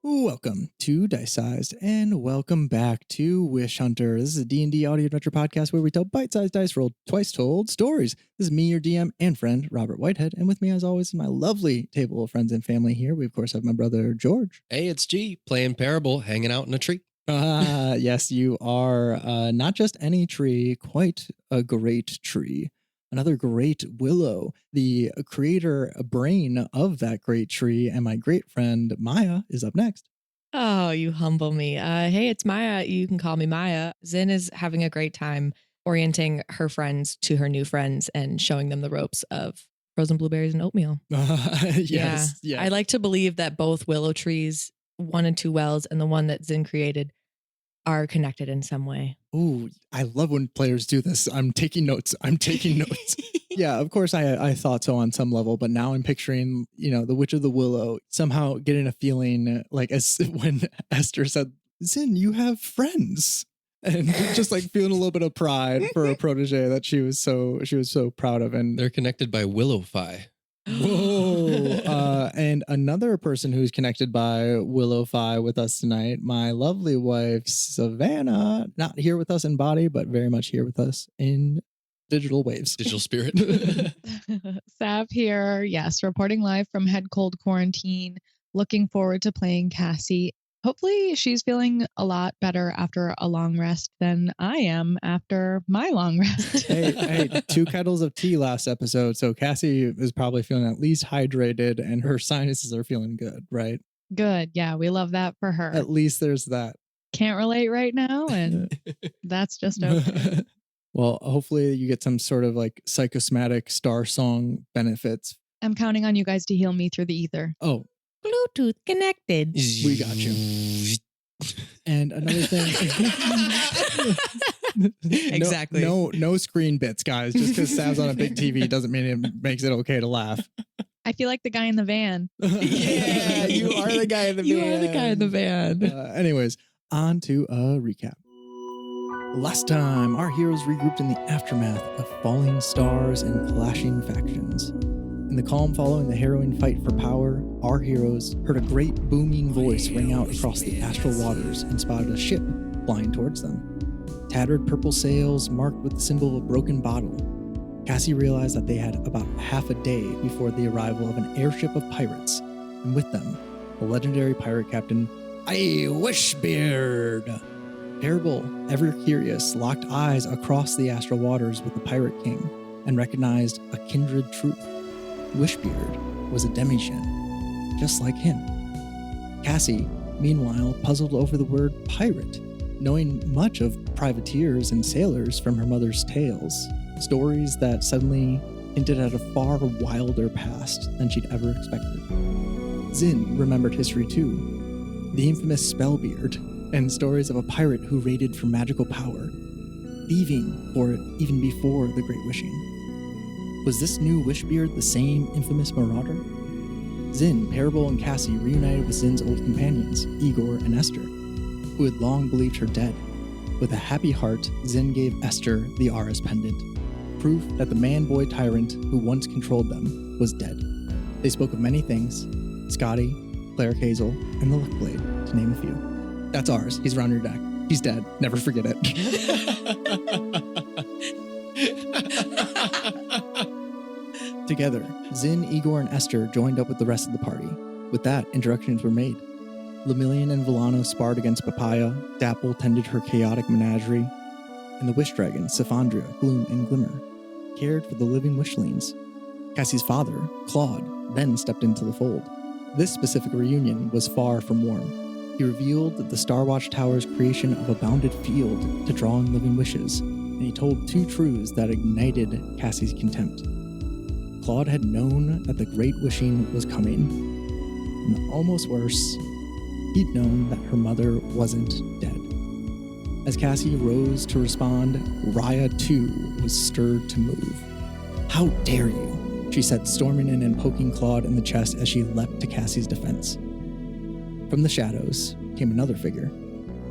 Welcome to DiceSized, and welcome back to Wish Hunter. This is a D&D audio adventure podcast where we tell bite-sized dice rolled twice told stories. This is me, your DM and friend, Robert Whitehead, and with me, as always, is my lovely table of friends and family here. We, of course, have my brother, George. Hey, it's G, playing Parable, hanging out in a tree. Yes, you are not just any tree, quite a great tree. Another great Willow, the creator brain of that great tree, and my great friend Maya is up next. Oh, you humble me. Hey, it's Maya. You can call me Maya. Zin is having a great time orienting her friends to her new friends and showing them the ropes of frozen blueberries and oatmeal. Yes. I like to believe that both willow trees, 1 and 2 wells, and the one that Zin created are connected in some way. Ooh, I love when players do this. I'm taking notes. Yeah, of course I thought so on some level, but now I'm picturing, the Witch of the Willow somehow getting a feeling like as when Esther said, Zin, you have friends. And just like feeling a little bit of pride for a protege that she was so proud of. And they're connected by Willow-fi. Whoa. And another person who's connected by Willow-fi with us tonight, my lovely wife, Savannah, not here with us in body, but very much here with us in digital waves. Digital spirit. Sav here. Yes, reporting live from head cold quarantine. Looking forward to playing Cassie. Hopefully she's feeling a lot better after a long rest than I am after my long rest. Hey, 2 kettles of tea last episode. So Cassie is probably feeling at least hydrated and her sinuses are feeling good, right? Good. Yeah, we love that for her. At least there's that. Can't relate right now, and that's just okay. Well, hopefully you get some sort of like psychosomatic star song benefits. I'm counting on you guys to heal me through the ether. Oh. Bluetooth connected. We got you. And another thing. Exactly. No screen bits, guys. Just because Sav's on a big TV doesn't mean it makes it okay to laugh. I feel like the guy in the van. Yeah, you are the guy in the van. You are the guy in the van. Anyways, on to a recap. Last time, our heroes regrouped in the aftermath of falling stars and clashing factions. In the calm following the harrowing fight for power, our heroes heard a great booming voice ring out across the astral waters and spotted a ship flying towards them. Tattered purple sails marked with the symbol of a broken bottle. Cassie realized that they had about half a day before the arrival of an airship of pirates, and with them, the legendary pirate captain, Wishbeard. Parable, ever curious, locked eyes across the astral waters with the pirate king and recognized a kindred truth. Wishbeard was a demi-shin, just like him. Cassie, meanwhile, puzzled over the word pirate, knowing much of privateers and sailors from her mother's tales, stories that suddenly hinted at a far wilder past than she'd ever expected. Zin remembered history too, the infamous Spellbeard, and stories of a pirate who raided for magical power, thieving for it even before the Great Wishing. Was this new Wishbeard the same infamous marauder? Zin, Parable, and Cassie reunited with Zin's old companions, Igor and Esther, who had long believed her dead. With a happy heart, Zin gave Esther the Aras pendant, proof that the man-boy tyrant who once controlled them was dead. They spoke of many things, Scotty, Cleric Hazel, and the Luckblade, to name a few. That's ours. He's around your neck. He's dead. Never forget it. Together, Zin, Igor, and Esther joined up with the rest of the party. With that, introductions were made. Lemillion and Villano sparred against Papaya, Dapple tended her chaotic menagerie, and the Wish Dragons, Saphandria, Gloom, and Glimmer, cared for the living Wishlings. Cassie's father, Claude, then stepped into the fold. This specific reunion was far from warm. He revealed the Starwatch Tower's creation of a bounded field to draw in living wishes, and he told 2 truths that ignited Cassie's contempt. Claude had known that the Great Wishing was coming, and almost worse, he'd known that her mother wasn't dead. As Cassie rose to respond, Raya too was stirred to move. "How dare you?" she said, storming in and poking Claude in the chest as she leapt to Cassie's defense. From the shadows came another figure,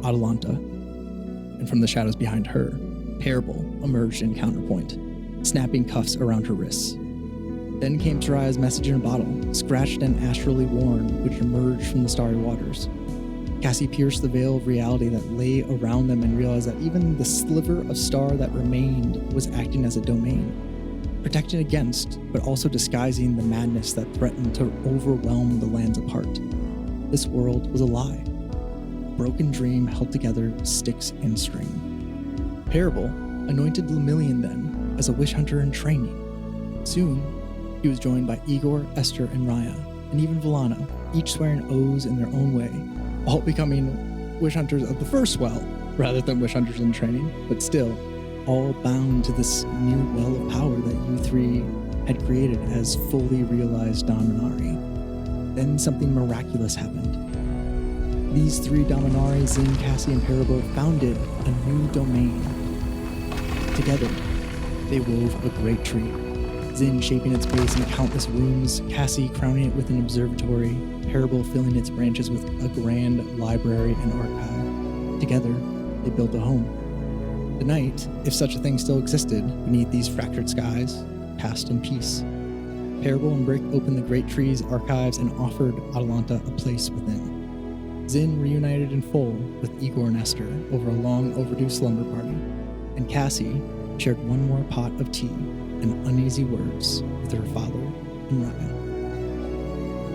Atalanta, and from the shadows behind her, Parable emerged in counterpoint, snapping cuffs around her wrists. Then came Soraya's message in a bottle, scratched and astrally worn, which emerged from the starry waters. Cassie pierced the veil of reality that lay around them and realized that even the sliver of star that remained was acting as a domain, protecting against, but also disguising the madness that threatened to overwhelm the lands apart. This world was a lie, a broken dream held together with sticks and string. Parable anointed Lemillion then as a wish hunter in training. Soon, he was joined by Igor, Esther, and Raya, and even Volano, each swearing oaths in their own way, all becoming wish hunters of the first well, rather than wish hunters in training, but still, all bound to this new well of power that you three had created as fully realized Dominari. Then something miraculous happened. These three Dominari, Zin, Cassie, and Parable, founded a new domain. Together, they wove a great tree. Zin shaping its base in countless rooms, Cassie crowning it with an observatory, Parable filling its branches with a grand library and archive. Together, they built a home. The night, if such a thing still existed, beneath these fractured skies, passed in peace. Parable and Brick opened the great tree's archives and offered Atalanta a place within. Zin reunited in full with Igor and Esther over a long overdue slumber party, and Cassie shared one more pot of tea and uneasy words with her father and Raya.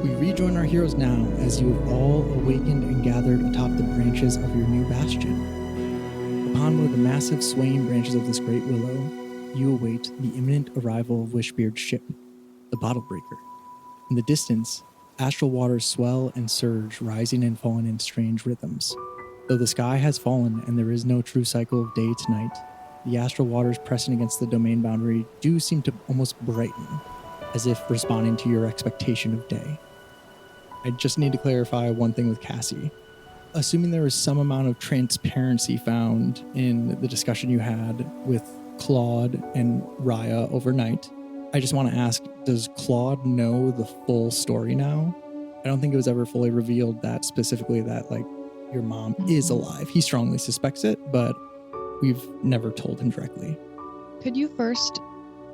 We rejoin our heroes now as you have all awakened and gathered atop the branches of your new bastion. Upon one of the massive swaying branches of this great willow, you await the imminent arrival of Wishbeard's ship, the Bottle Breaker. In the distance, astral waters swell and surge, rising and falling in strange rhythms. Though the sky has fallen and there is no true cycle of day to night, the astral waters pressing against the domain boundary do seem to almost brighten, as if responding to your expectation of day. I just need to clarify one thing with Cassie. Assuming there was some amount of transparency found in the discussion you had with Claude and Raya overnight, I just want to ask, does Claude know the full story now? I don't think it was ever fully revealed that specifically that, like, your mom is alive. He strongly suspects it, but we've never told him directly. Could you first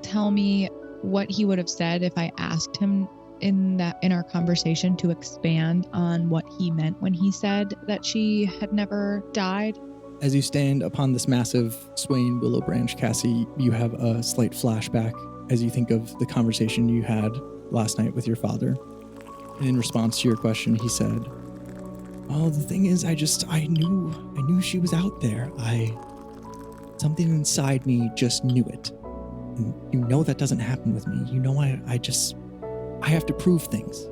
tell me what he would have said if I asked him in our conversation to expand on what he meant when he said that she had never died? As you stand upon this massive swaying willow branch, Cassie, you have a slight flashback as you think of the conversation you had last night with your father. And in response to your question, he said, "Oh, the thing is, I knew she was out there. Something inside me just knew it. And you know that doesn't happen with me. You know I have to prove things."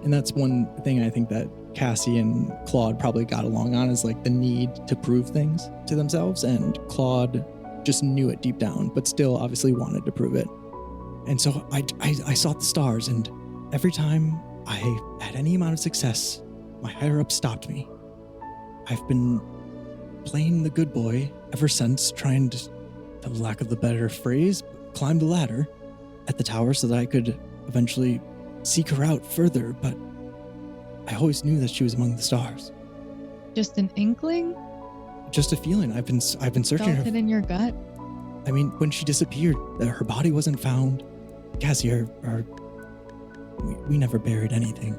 And that's one thing I think that Cassie and Claude probably got along on, is like the need to prove things to themselves. And Claude just knew it deep down, but still obviously wanted to prove it. And so I sought the stars, and every time I had any amount of success, my higher up stopped me. I've been playing the good boy ever since, trying to, for the lack of the better phrase, climb the ladder at the tower so that I could eventually seek her out further, but I always knew that she was among the stars. Just an inkling? Just a feeling. I've been searching Felt her. it in your gut? I mean, when she disappeared, her body wasn't found. Cassie, we never buried anything.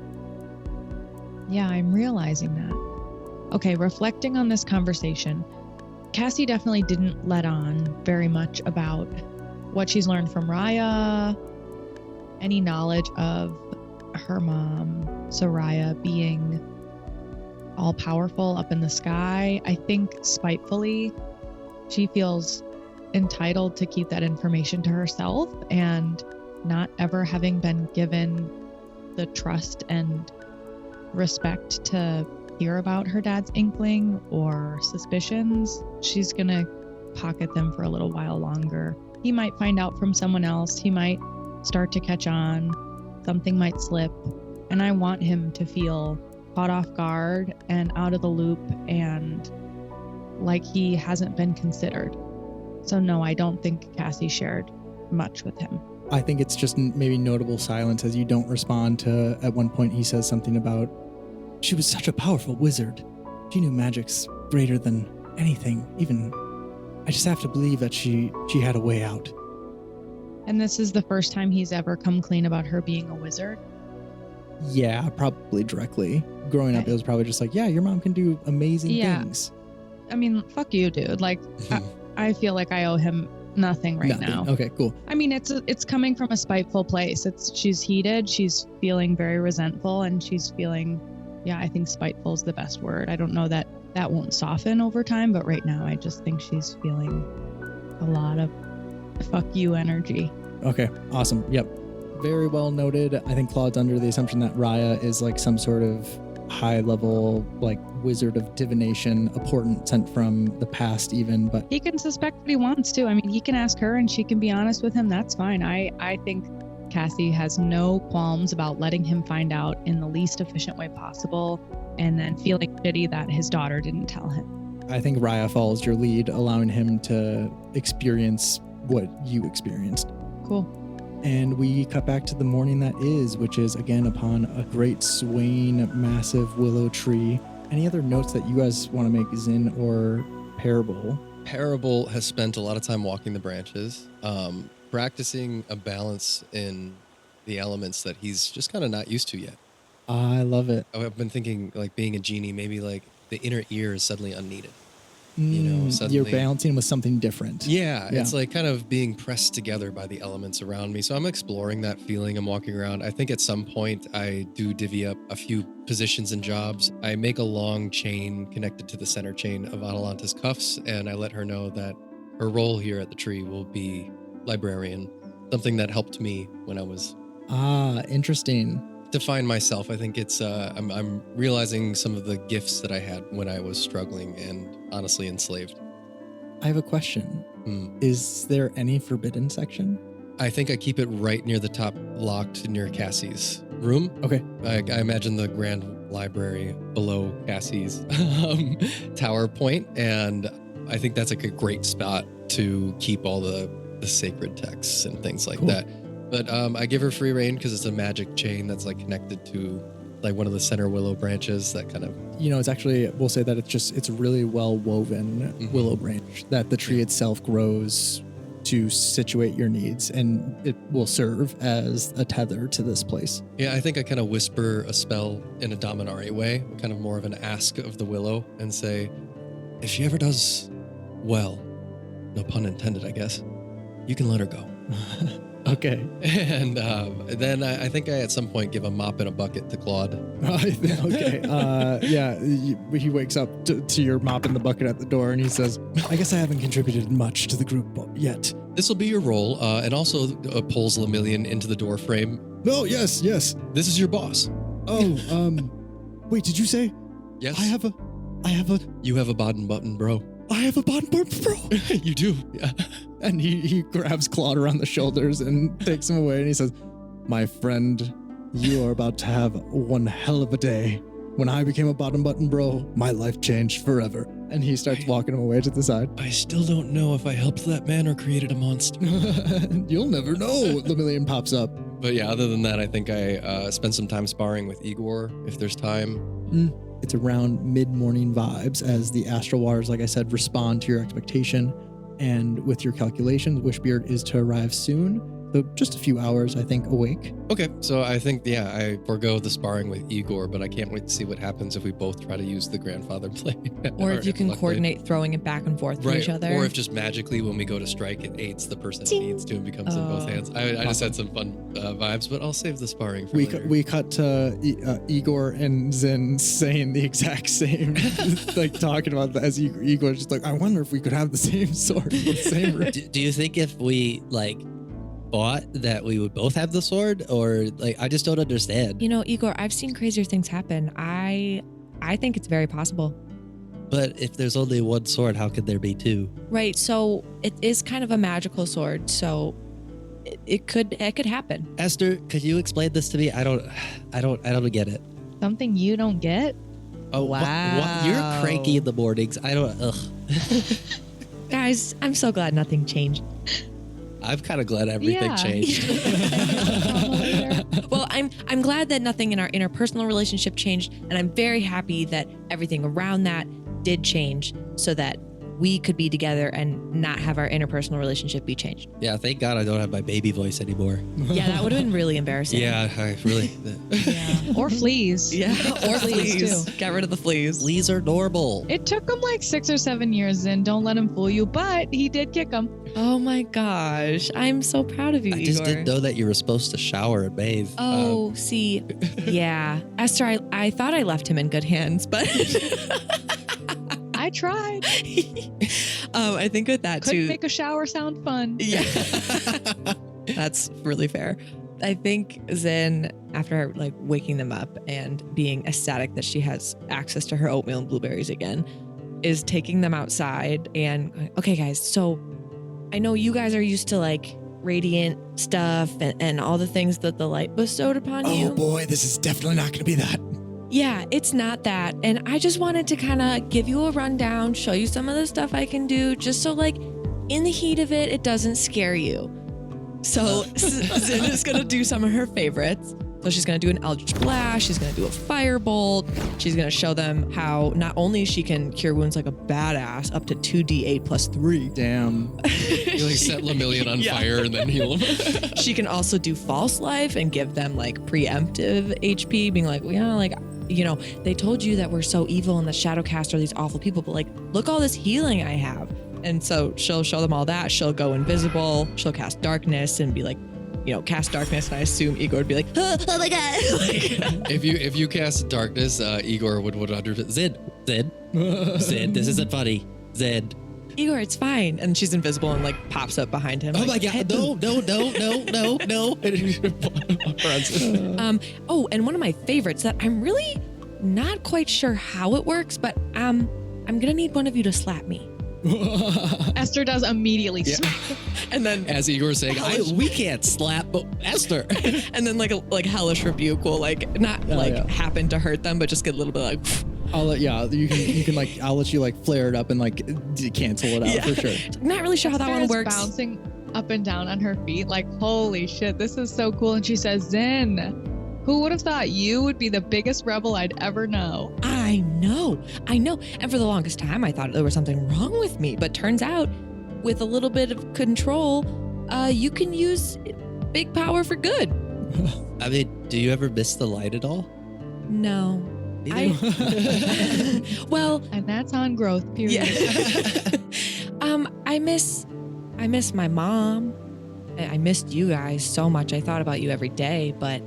Yeah, I'm realizing that. Okay, reflecting on this conversation, Cassie definitely didn't let on very much about what she's learned from Raya, any knowledge of her mom, Soraya, being all powerful up in the sky. I think spitefully, she feels entitled to keep that information to herself, and not ever having been given the trust and respect to hear about her dad's inkling or suspicions, she's gonna pocket them for a little while longer. He might find out from someone else. He might start to catch on. Something might slip. And I want him to feel caught off guard and out of the loop and like he hasn't been considered. So no, I don't think Cassie shared much with him. I think it's just maybe notable silence as you don't respond to, at one point he says something about, she was such a powerful wizard. She knew magics greater than anything. Even, I just have to believe that she had a way out. And this is the first time he's ever come clean about her being a wizard? Yeah, probably directly. Growing up, Okay. it was probably just like, yeah, your mom can do amazing Yeah. things. I mean, fuck you, dude. Like, I feel like I owe him nothing right Nothing. now. Okay, cool. I mean, it's coming from a spiteful place. She's heated, she's feeling very resentful, and she's feeling, yeah, I think spiteful is the best word. I don't know that won't soften over time, but right now I just think she's feeling a lot of fuck you energy. Okay, awesome. Yep. Very well noted. I think Claude's under the assumption that Raya is like some sort of high level like wizard of divination, a portent sent from the past even, but He can suspect what he wants to. I mean, he can ask her and she can be honest with him. That's fine. I think Cassie has no qualms about letting him find out in the least efficient way possible and then feeling shitty that his daughter didn't tell him. I think Raya follows your lead, allowing him to experience what you experienced. Cool. And we cut back to the morning that is, which is again upon a great swaying, massive willow tree. Any other notes that you guys want to make, Zin or Parable? Parable has spent a lot of time walking the branches, practicing a balance in the elements that he's just kind of not used to yet. I love it. I've been thinking, like, being a genie, maybe like the inner ear is suddenly unneeded. You know, You're suddenly- balancing with something different. Yeah, it's like kind of being pressed together by the elements around me. So I'm exploring that feeling. I'm walking around. I think at some point I do divvy up a few positions and jobs. I make a long chain connected to the center chain of Atalanta's cuffs, and I let her know that her role here at the tree will be librarian, something that helped me when I was Interesting. to find myself. I think it's I'm realizing some of the gifts that I had when I was struggling and honestly enslaved. I have a question. Is there any forbidden section? I think I keep it right near the top, locked near Cassie's room. Okay. I imagine the grand library below Cassie's tower point, and I think that's like a great spot to keep all the sacred texts and things like Cool. that. But I give her free reign because it's a magic chain that's like connected to like one of the center willow branches that kind of... You know, it's actually, we'll say that it's a really well woven willow branch that the tree itself grows to situate your needs, and it will serve as a tether to this place. Yeah, I think I kind of whisper a spell in a Dominari way, kind of more of an ask of the willow, and say, if she ever does well, no pun intended, I guess, you can let her go. Okay. And then I think I at some point give a mop and a bucket to Claude. Okay. He wakes up to your mop in the bucket at the door, and he says, I guess I haven't contributed much to the group yet. This will be your role, and also pulls Lemillion into the door frame. No, yes. This is your boss. Oh, wait, did you say? Yes. I have a You have a bottom button, bro. I have a bottom button, bro. You do. Yeah. And he grabs Claude around the shoulders and takes him away, and he says, my friend, you are about to have one hell of a day. When I became a bottom button bro, my life changed forever. And he starts walking him away to the side. I still don't know if I helped that man or created a monster. You'll never know. Lemillion pops up. But yeah, other than that, I think I spend some time sparring with Igor if there's time. It's around mid-morning vibes as the Astral waters, like I said, respond to your expectation. And with your calculations, Wishbeard is to arrive soon. So just a few hours, I think, awake. Okay, so I think, I forego the sparring with Igor, but I can't wait to see what happens if we both try to use the grandfather blade. Or if you can luck blade. coordinate throwing it back and forth from Right, each other. or if just magically when we go to strike, it aids the person it needs to and becomes in both hands. I just had some fun vibes, but I'll save the sparring for later. We cut to Igor and Zin saying the exact same, like talking about that as Igor's just like, I wonder if we could have the same sword, the same ring. Do you think if we bought that we would both have the sword, or I just don't understand? You know, Igor, I've seen crazier things happen. I think it's very possible. But if there's only one sword, how could there be two? Right. So it is kind of a magical sword. So it could happen. Esther, could you explain this to me? I don't get it. Something you don't get? Oh Wow. You're cranky in the mornings. I don't. Ugh. Guys, I'm so glad nothing changed. I'm kind of glad everything Yeah. changed. Well, I'm glad that nothing in our interpersonal relationship changed, and I'm very happy that everything around that did change so that we could be together and not have our interpersonal relationship be changed. Yeah, thank God I don't have my baby voice anymore. Yeah, that would have been really embarrassing. Yeah, I really. Yeah. Or fleas. Yeah, or fleas. too. Get rid of the fleas. Fleas are normal. It took him like 6 or 7 years, and don't let him fool you, but he did kick him. Oh my gosh. I'm so proud of you, I just Igor. didn't know that you were supposed to shower and bathe. Oh, see, yeah. Esther, I thought I left him in good hands, but I tried. I think with that Couldn't too. make a shower sound fun. Yeah. That's really fair. I think Zen, after like waking them up and being ecstatic that she has access to her oatmeal and blueberries again, is taking them outside and going, okay, guys, so I know you guys are used to like radiant stuff and all the things that the light bestowed upon you. Oh boy, this is definitely not going to be that. Yeah, it's not that. And I just wanted to kind of give you a rundown, show you some of the stuff I can do, just so like in the heat of it doesn't scare you. So Zin is going to do some of her favorites. So she's going to do an Eldritch Blast. She's going to do a Firebolt. She's going to show them how not only she can cure wounds like a badass up to 2d8 plus 3. Damn. You like set Lemillion on fire and then heal him. She can also do False Life and give them like preemptive HP, being like, yeah, like, you know, they told you that we're so evil and the Shadowcast are these awful people, but like, look all this healing I have. And so she'll show them all that. She'll go invisible. She'll cast darkness and be like, you know, cast darkness. And I assume Igor would be like, oh my God. Like, If you cast darkness, Igor would 100%. Zed, this isn't funny. Zed. Igor, it's fine. And she's invisible and like pops up behind him. Oh like, my God, no. Oh, and one of my favorites that I'm really not quite sure how it works, but I'm gonna need one of you to slap me. Esther does immediately. Yeah. And then As Igor's saying, We can't slap Esther. and then like hellish rebuke will like not happen to hurt them, but just get a little bit like I'll let you can like I'll let you like flare it up and like cancel it out for sure. Not really sure how that Esther one is works. bouncing up and down on her feet like, holy shit, this is so cool. And she says, Zen, who would have thought you would be the biggest rebel I'd ever know? I know. And for the longest time, I thought there was something wrong with me. But turns out, with a little bit of control, you can use big power for good. I mean, do you ever miss the light at all? No. Well, And that's on growth, period. yeah. I miss my mom. I missed you guys so much. I thought about you every day. But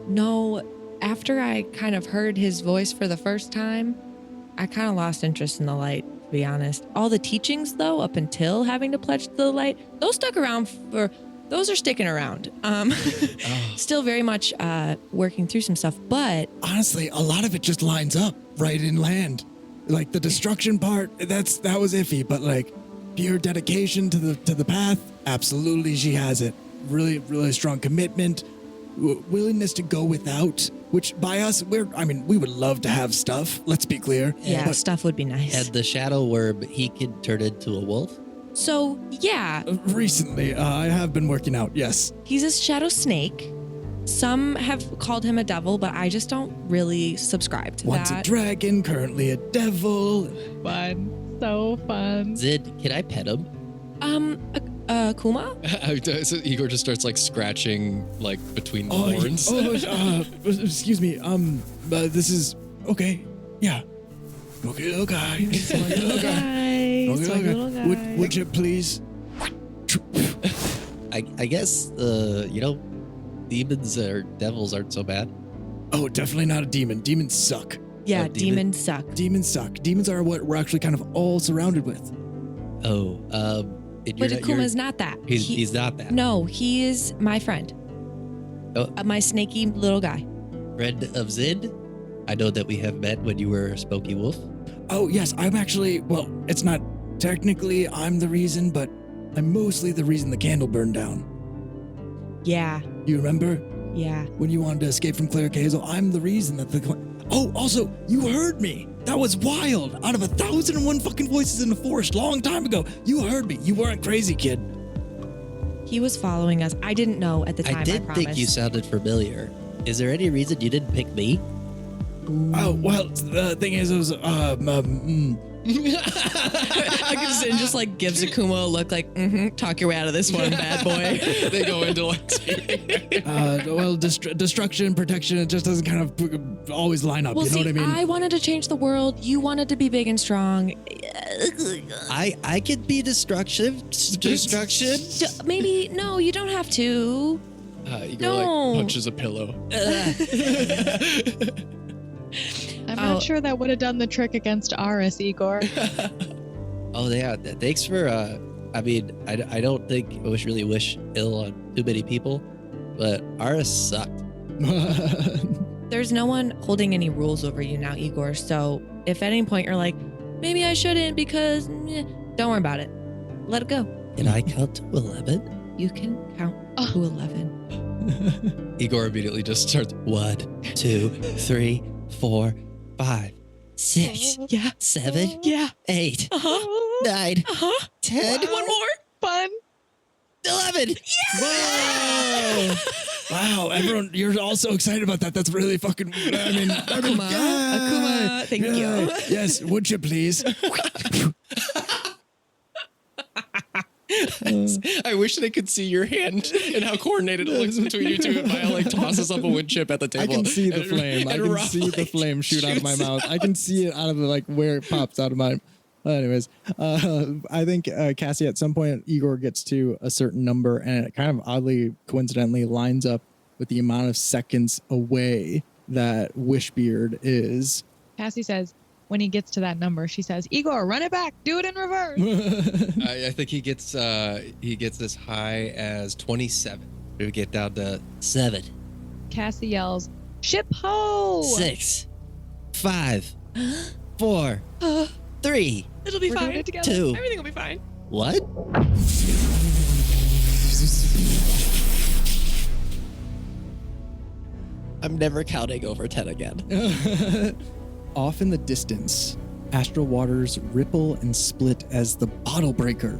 no, after I kind of heard his voice for the first time, I kind of lost interest in the light, to be honest. All the teachings, though, up until having to pledge to the light, those stuck around those are sticking around. Still very much working through some stuff, but Honestly, a lot of it just lines up right in land. Like the destruction part, that was iffy, but like pure dedication to the path, absolutely she has it. Really, really strong commitment, willingness to go without, which by us, we would love to have stuff, let's be clear. yeah, But stuff would be nice. And the shadow worm, he can turn into a wolf? So, yeah, recently, I have been working out, yes. he's a shadow snake. Some have called him a devil, but I just don't really subscribe to Once that. a dragon, currently a devil. Fun. So fun. Zed, can I pet him? Kuma? So Igor just starts like scratching like between the horns. Excuse me. This is okay. Yeah. Okay, little guy. It's like a little guy. Would you please? I guess, demons or devils aren't so bad. Oh, definitely not a demon. Demons suck. Yeah, Oh, demon? demons suck. Demons suck. Demons are what we're actually kind of all surrounded with. Oh, But Kuma's not that. He's not that. No, he is my friend. Oh. My snaky little guy. Friend of Zed? I know that we have met when you were a Spooky Wolf. Oh, yes, I'm actually, well, it's not technically I'm the reason, but I'm mostly the reason the candle burned down. Yeah, You remember yeah. when you wanted to escape from Cleric Hazel? I'm the reason that Oh, also, you heard me. That was wild. Out of 1,001 fucking voices in the forest long time ago, you heard me. You weren't crazy, kid. He was following us. I didn't know at the time, I did promise. think you sounded familiar. Is there any reason you didn't pick me? Oh, well, the thing is, it was, I can just, and just like gives Akuma a look like, talk your way out of this one, bad boy. They go into like speaking. well, destruction, protection, it just doesn't kind of always line up, Well, you know see, what I mean? I wanted to change the world. You wanted to be big and strong. I could be destruction. Maybe, no, you don't have to. Igor No. like punches a pillow. I'm not sure that would have done the trick against Aris, Igor. Oh yeah, thanks for. I mean, I don't think I really wish ill on too many people, but Aris sucked. There's no one holding any rules over you now, Igor. So if at any point you're like, maybe I shouldn't because, don't worry about it. Let it go. Can I count to 11? You can count to 11. Igor immediately just starts. 1, 2, 3, 4, 5, 6, Yeah. 7, Yeah. 8, Uh-huh. 9, Uh-huh. 10, One more. Fun. 11. Whoa! Wow, everyone, you're all so excited about that. That's really fucking, Akuma. Akuma. Thank you. Yes, would you please? I wish they could see your hand and how coordinated it looks between you two. And Maya like tosses up a wood chip at the I table. can see the and- flame. I and can Rob, see the like, flame shoot out of my shoots mouth. I can see it out of the, like where it pops out of my. Anyways, I think Cassie, at some point, Igor gets to a certain number, and it kind of oddly, coincidentally, lines up with the amount of seconds away that Wishbeard is. Cassie says, when he gets to that number, she says, Igor, run it back. Do it in reverse. I think he gets as high as 27. We get down to 7, Cassie yells, ship ho! 6, 5, 4, 3. It'll be We're doing fine. it together. 2. Everything will be fine. What? I'm never counting over 10 again. Off in the distance, astral waters ripple and split as the Bottle Breaker,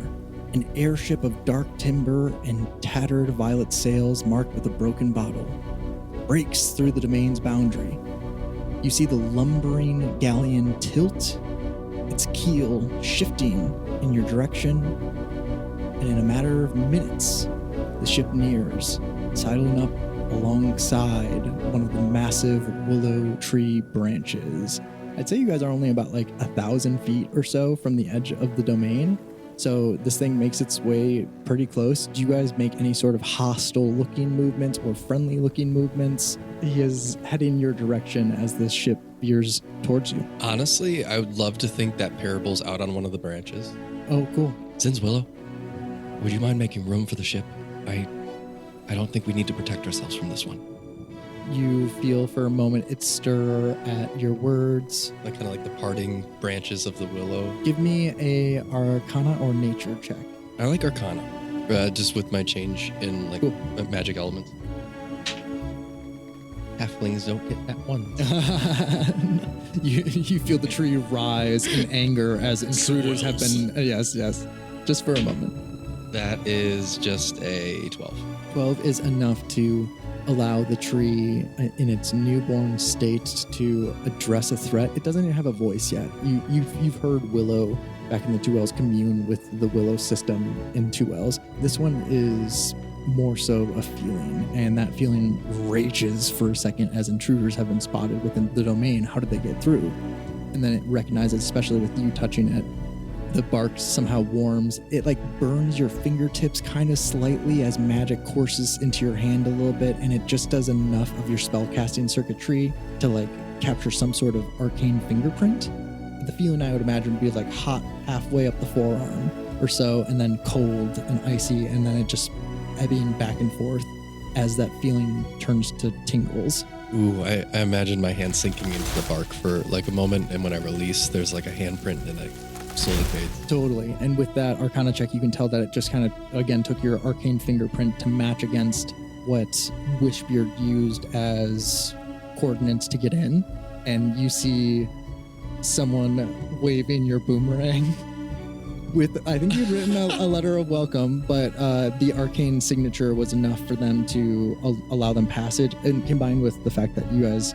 an airship of dark timber and tattered violet sails marked with a broken bottle, breaks through the domain's boundary. You see the lumbering galleon tilt, its keel shifting in your direction, and in a matter of minutes, the ship nears, sidling up alongside one of the massive willow tree branches. I'd say you guys are only about like 1,000 feet or so from the edge of the domain. So this thing makes its way pretty close. Do you guys make any sort of hostile looking movements or friendly looking movements? He is heading your direction as this ship veers towards you. Honestly, I would love to think that Parable's out on one of the branches. Oh, cool. Since Willow, would you mind making room for the ship? I don't think we need to protect ourselves from this one. You feel for a moment it stir at your words. Like kind of like the parting branches of the willow. Give me a Arcana or Nature check. I like Arcana, just with my change in like Cool. magic elements. Halflings don't get that one. you feel the tree rise in anger as intruders have been. Yes. Just for a moment. That is just a 12. 12 is enough to allow the tree in its newborn state to address a threat. It doesn't even have a voice yet. You've heard Willow back in the Two Wells commune with the Willow system in Two Wells. This one is more so a feeling, and that feeling rages for a second as intruders have been spotted within the domain. How did they get through? And then it recognizes, especially with you touching it, the bark somehow warms. It like burns your fingertips kind of slightly as magic courses into your hand a little bit, and it just does enough of your spellcasting circuitry to like capture some sort of arcane fingerprint. The feeling I would imagine would be like hot halfway up the forearm or so, and then cold and icy, and then it just ebbing back and forth as that feeling turns to tingles. Ooh, I imagine my hand sinking into the bark for like a moment, and when I release, there's like a handprint and it slowly fades. Totally. And with that Arcana check, you can tell that it just kind of, again, took your arcane fingerprint to match against what Wishbeard used as coordinates to get in. And you see someone waving your boomerang with, I think you'd written a letter of welcome, but the arcane signature was enough for them to allow them passage. And combined with the fact that you guys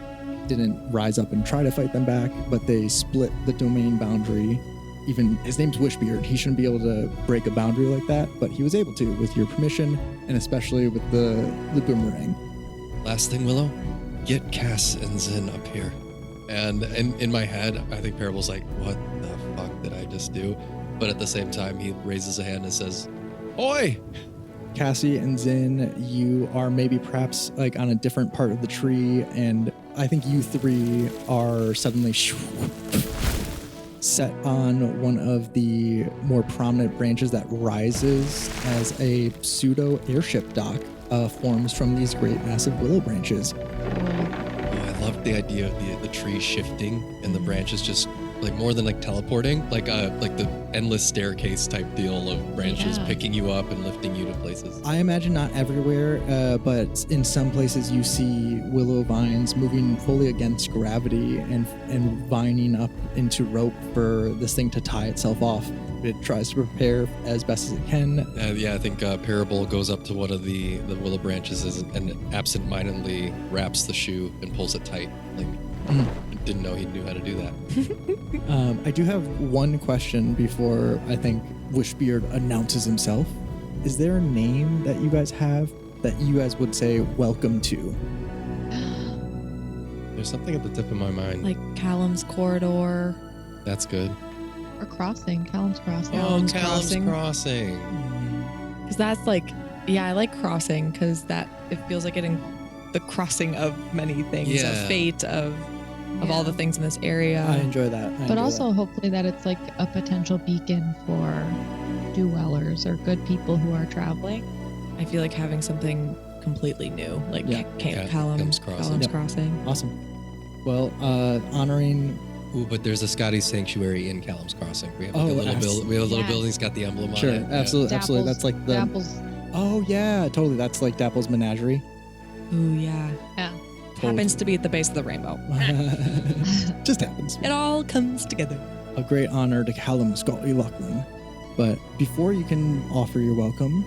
didn't rise up and try to fight them back, but they split the domain boundary. Even his name's Wishbeard. He shouldn't be able to break a boundary like that, but he was able to with your permission, and especially with the boomerang. Last thing, Willow, get Cass and Zin up here. And in my head, I think Parable's like, what the fuck did I just do? But at the same time, he raises a hand and says, Oi! Cassie and Zin, you are maybe perhaps like on a different part of the tree, and I think you three are suddenly set on one of the more prominent branches that rises as a pseudo airship dock forms from these great massive willow branches. I love the idea of the tree shifting and the branches just like more than like teleporting, like the endless staircase type deal of branches picking you up and lifting you to places. I imagine not everywhere, but in some places you see willow vines moving fully against gravity and vining up into rope for this thing to tie itself off. It tries to prepare as best as it can. I think Parable goes up to one of the willow branches and absent-mindedly wraps the shoe and pulls it tight. Like, didn't know he knew how to do that. I do have one question before I think Wishbeard announces himself. Is there a name that you guys have that you guys would say welcome to? There's something at the tip of my mind. Like Callum's corridor. That's good. Or crossing, Callum's crossing. Callum's Callum's Crossing. Crossing. Because that's like, I like crossing because that it feels like getting the crossing of many things, of fate, of all the things in this area. I enjoy that. But also hopefully that it's like a potential beacon for do-wellers or good people who are traveling. I feel like having something completely new, like Callum's Crossing. Awesome. Well, honoring. Ooh, but there's a Scotty sanctuary in Callum's Crossing. We have like a little building that's got the emblem on it. Sure, absolutely. That's like the. Dapple's. Oh yeah, totally. That's like Dapple's menagerie. Ooh, yeah. Yeah. Happens to be at the base of the rainbow. Just happens. It all comes together. A great honor to Callum Scully Lachlan. But before you can offer your welcome,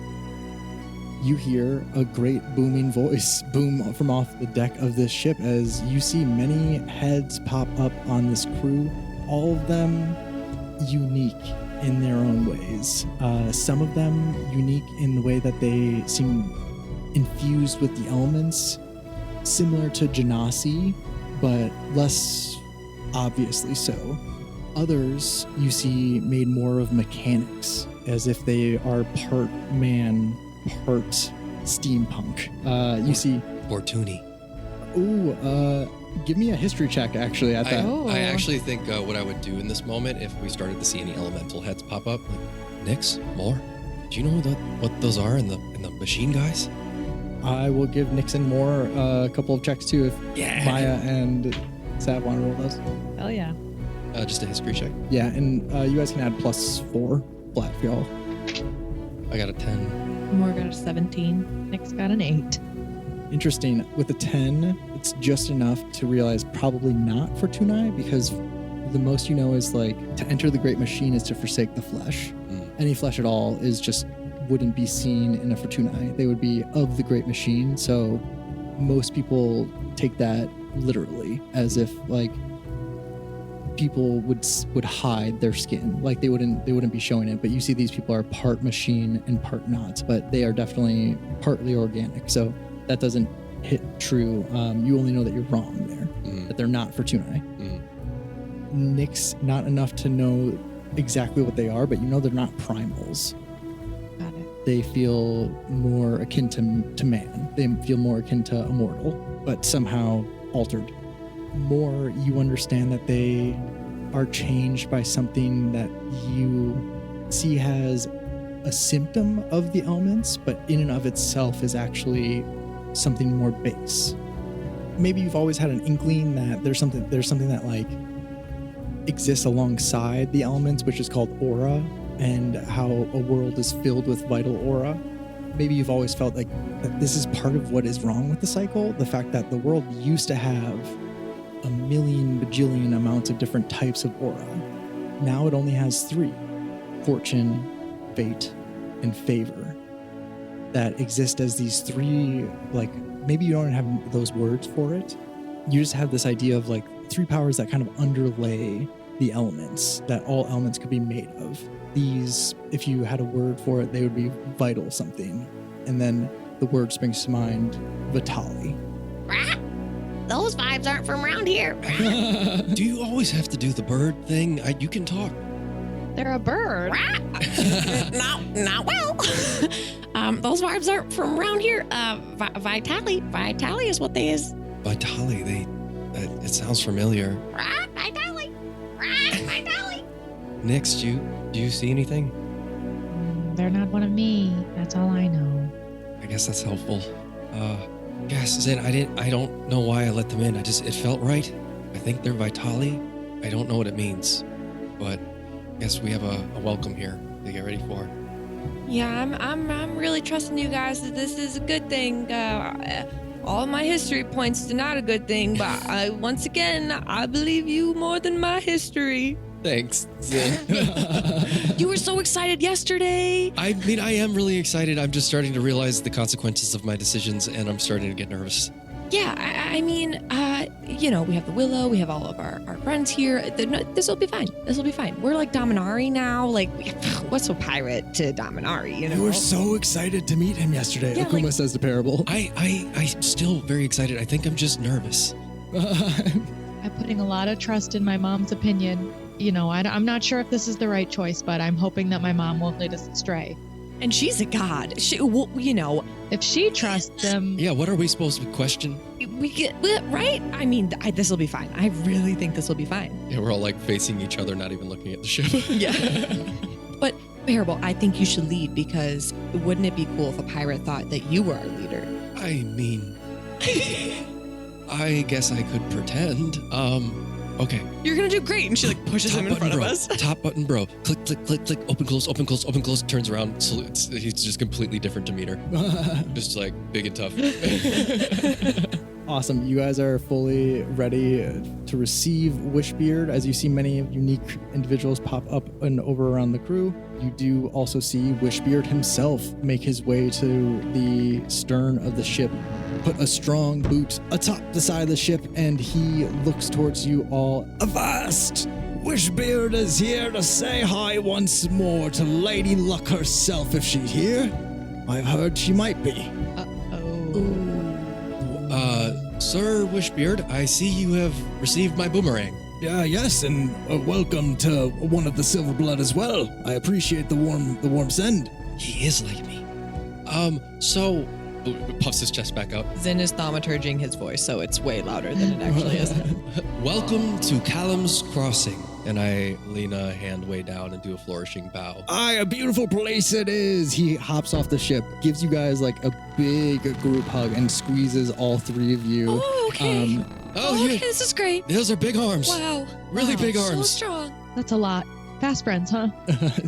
you hear a great booming voice boom from off the deck of this ship as you see many heads pop up on this crew, all of them unique in their own ways. Some of them unique in the way that they seem infused with the elements, similar to Genasi, but less obviously so. Others you see made more of mechanics, as if they are part man, part steampunk. You see Fortuny. give me a history check actually at that. I actually think what I would do in this moment, if we started to see any elemental heads pop up, like, Nix, more? Do you know what those are in the machine guys? I will give Nixon Moore a couple of checks too if Maya and Sav want to roll those. Hell yeah. Just a history check. Yeah, and you guys can add +4 flat for y'all. I got a 10. Moore got a 17. Nick's got an 8. Interesting. With a 10, it's just enough to realize probably not for Tunai, because the most you know is like to enter the great machine is to forsake the flesh. Any flesh at all is just wouldn't be seen in a Fortunai. They would be of the great machine. So most people take that literally, as if like people would hide their skin, like they wouldn't be showing it. But you see these people are part machine and part not, but they are definitely partly organic. So that doesn't hit true. You only know that you're wrong there, that they're not Fortunai. Nick's not enough to know exactly what they are, but you know they're not primals. Got it. They feel more akin to man. They feel more akin to a mortal, but somehow altered. More, you understand that they are changed by something that you see has a symptom of the elements, but in and of itself is actually something more base. Maybe you've always had an inkling that there's something that like exists alongside the elements, which is called aura, and how a world is filled with vital aura. Maybe you've always felt like that this is part of what is wrong with the cycle, the fact that the world used to have a million bajillion amounts of different types of aura. Now it only has 3: fortune, fate, and favor, that exist as these 3, like, maybe you don't have those words for it, you just have this idea of like 3 powers that kind of underlay the elements that all elements could be made of. These, if you had a word for it, they would be vital something. And then the word springs to mind, Vitali. Those vibes aren't from around here. Do you always have to do the bird thing? You can talk. They're a bird. Not well. Those vibes aren't from around here. Vitali is what they is. Vitali, it sounds familiar. Vitali. Nix, do you see anything? They're not one of me. That's all I know. I guess that's helpful. Yes, Zin, I don't know why I let them in. It felt right. I think they're Vitali. I don't know what it means, but I guess we have a welcome here to get ready for. Yeah, I'm really trusting you guys that this is a good thing. All my history points to not a good thing, but once again, I believe you more than my history. Thanks, Zin. You were so excited yesterday. I mean, I am really excited. I'm just starting to realize the consequences of my decisions, and I'm starting to get nervous. Yeah, I mean, we have the Willow, we have all of our friends here. This will be fine. This will be fine. We're like Dominari now. Like, what's a pirate to Dominari, you know? You were so excited to meet him yesterday, Yeah, Akuma says to Parable. I'm still very excited. I think I'm just nervous. I'm putting a lot of trust in my mom's opinion. I'm not sure if this is the right choice, but I'm hoping that my mom won't lead us astray. And she's a god. If she trusts them, Yeah, what are we supposed to question? we get right. I mean, this will be fine. I really think this will be fine. Yeah, we're all like facing each other, not even looking at the ship. Yeah. But Parable, I think you should lead because wouldn't it be cool if a pirate thought that you were our leader? I mean, I guess I could pretend. Okay. You're gonna do great. And she like pushes him in front of us. Top button, bro. Click, click, click, click. Open, close, open, close, open, close. Turns around. Salutes. He's just completely different demeanor. Just like big and tough. Awesome. You guys are fully ready to receive Wishbeard as you see many unique individuals pop up and over around the crew. You do also see Wishbeard himself make his way to the stern of the ship, put a strong boot atop the side of the ship, and he looks towards you all. Avast! Wishbeard is here to say hi once more to Lady Luck herself if she's here. I've heard she might be. Sir Wishbeard, I see you have received my boomerang. Yes, and welcome to one of the Silver Blood as well. I appreciate the warm send. He is like me. So puffs his chest back out. Zin is thaumaturging his voice, so it's way louder than it actually is. Welcome to Callum's Crossing. And I lean a hand way down and do a flourishing bow. Aye, a beautiful place it is. He hops off the ship, gives you guys like a big group hug, and squeezes all 3 of you. Oh, okay. Okay, This is great. Those are big arms. Wow. Really big So arms. strong. that's a lot. Fast friends, huh?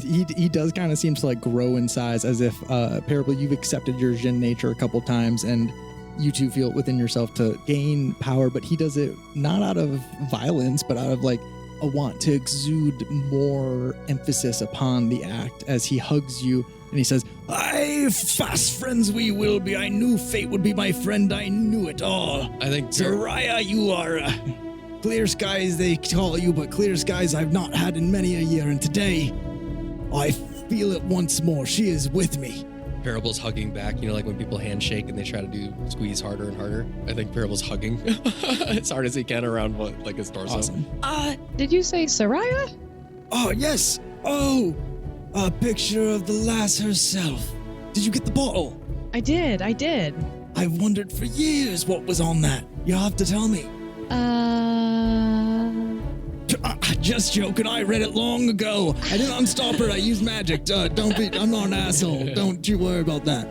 He does kind of seem to like grow in size, as if Parable, you've accepted your Jinn nature a couple times, and you two feel it within yourself to gain power, but he does it not out of violence, but out of like a want to exude more emphasis upon the act as he hugs you and he says, "Aye, fast friends we will be. I knew fate would be my friend. I knew it all. I think Soraya, you are clear skies they call you, but clear skies I've not had in many a year, and today I feel it once more. She is with me." Parable's hugging back, like when people handshake and they try to squeeze harder and harder. I think Parable's hugging as hard as he can around like his torso. Awesome. Did you say Soraya? Oh, yes. Oh, a picture of the lass herself. Did you get the bottle? I did. I've wondered for years what was on that. You'll have to tell me. Just joking. I read it long ago. I didn't unstop her. I used magic. I'm not an asshole. Don't you worry about that.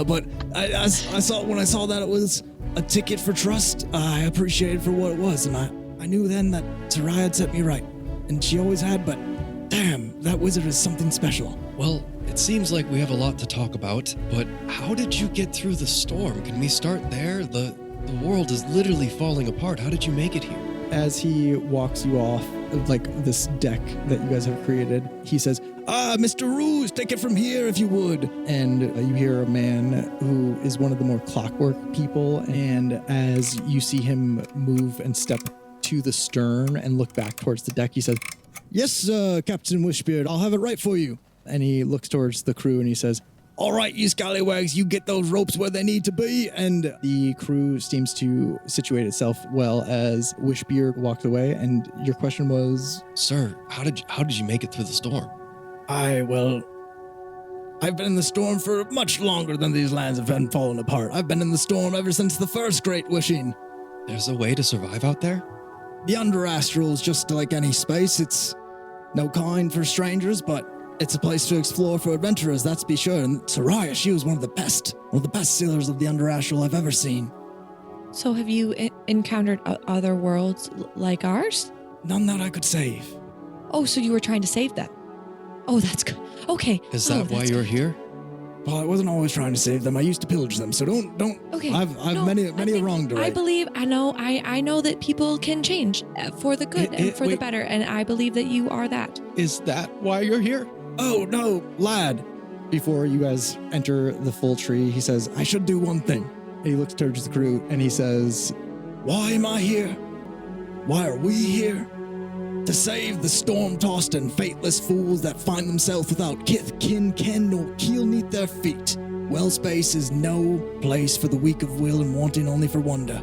But I saw when I saw that it was a ticket for trust. I appreciated it for what it was, and I knew then that Soraya had set me right, and she always had. But damn, that wizard is something special. Well, it seems like we have a lot to talk about, but how did you get through the storm? Can we start there? The world is literally falling apart. How did you make it here? As he walks you off like this deck that you guys have created. He says, Mr. Ruse, take it from here if you would. And you hear a man who is one of the more clockwork people. And as you see him move and step to the stern and look back towards the deck, he says, yes, Captain Wishbeard, I'll have it right for you. And he looks towards the crew and he says, all right, you scallywags, you get those ropes where they need to be. And the crew seems to situate itself well as Wishbeard walked away. And your question was? Sir, how did you make it through the storm? I've been in the storm for much longer than these lands have been falling apart. I've been in the storm ever since the first Great Wishing. There's a way to survive out there? The Under Astral is just like any space. It's no kind for strangers, but it's a place to explore for adventurers, that's be sure. And Soraya, she was one of the best sailors of the Under Astral I've ever seen. So have you encountered other worlds like ours? None that I could save. Oh, so you were trying to save them. Oh, that's good. Okay. Is that why you're here? Well, I wasn't always trying to save them. I used to pillage them. So don't. Okay. I've many a wrong to right. I know that people can change for the good and for the better, and I believe that you are that. Is that why you're here? Oh, no, lad. Before you guys enter the full tree, he says, I should do one thing. And he looks towards the crew and he says, why am I here? Why are we here? To save the storm-tossed and fateless fools that find themselves without kith, kin, ken, nor keel neath their feet. Well space is no place for the weak of will and wanting only for wonder.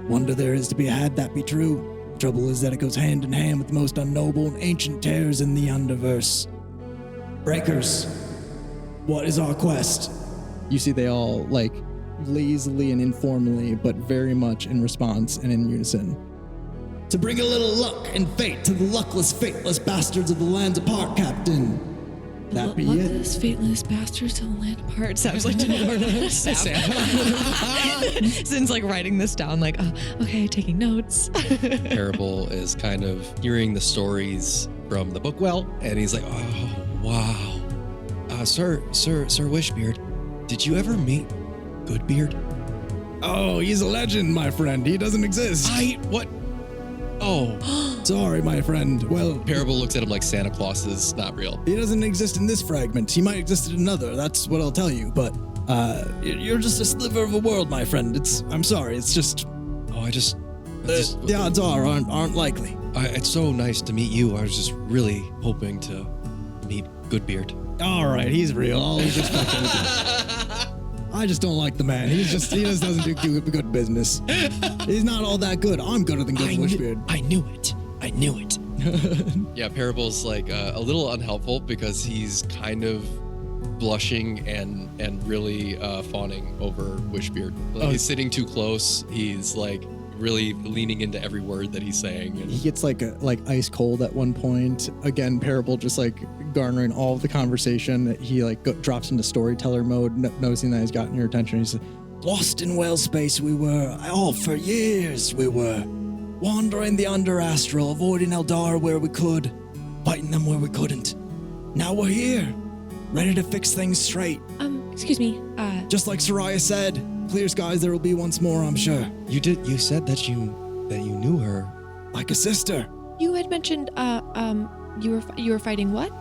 Wonder there is to be had, that be true. Trouble is that it goes hand in hand with the most unknowable and ancient terrors in the underverse. Breakers, what is our quest? You see they all, like, lazily and informally, but very much in response and in unison. To bring a little luck and fate to the luckless, fateless bastards of the lands apart, Captain. That be it. Luckless, fateless bastards to the land apart. Sounds like Sin's like writing this down, like, okay, taking notes. Parable is kind of hearing the stories from the book well, and he's like, oh, wow. Sir Wishbeard, did you ever meet Goodbeard? Oh, he's a legend, my friend. He doesn't exist. What? Oh. Sorry, my friend. Well, Parable looks at him like Santa Claus is not real. He doesn't exist in this fragment. He might exist in another. That's what I'll tell you. But you're just a sliver of a world, my friend. I'm sorry. It's just. Oh, the odds aren't likely. It's so nice to meet you. I was just really hoping to meet Goodbeard. All right, he's real. I'll just fucking with you. I just don't like the man. He just doesn't do good business. He's not all that good. I'm gooder than good Wishbeard. I knew it. Yeah, Parable's like a little unhelpful because he's kind of blushing and really fawning over Wishbeard. Like, he's sitting too close. He's like really leaning into every word that he's saying. And he gets like ice cold at one point. Again, Parable just like garnering all of the conversation. He like drops into storyteller mode, noticing that he's gotten your attention. He's like, lost in well space we were, all for years we were. Wandering the Under Astral, avoiding Eldar where we could, fighting them where we couldn't. Now we're here, ready to fix things straight. Excuse me, Just like Soraya said, clear skies there will be once more, I'm sure. You said that you knew her. Like a sister. you had mentioned, you were fighting what?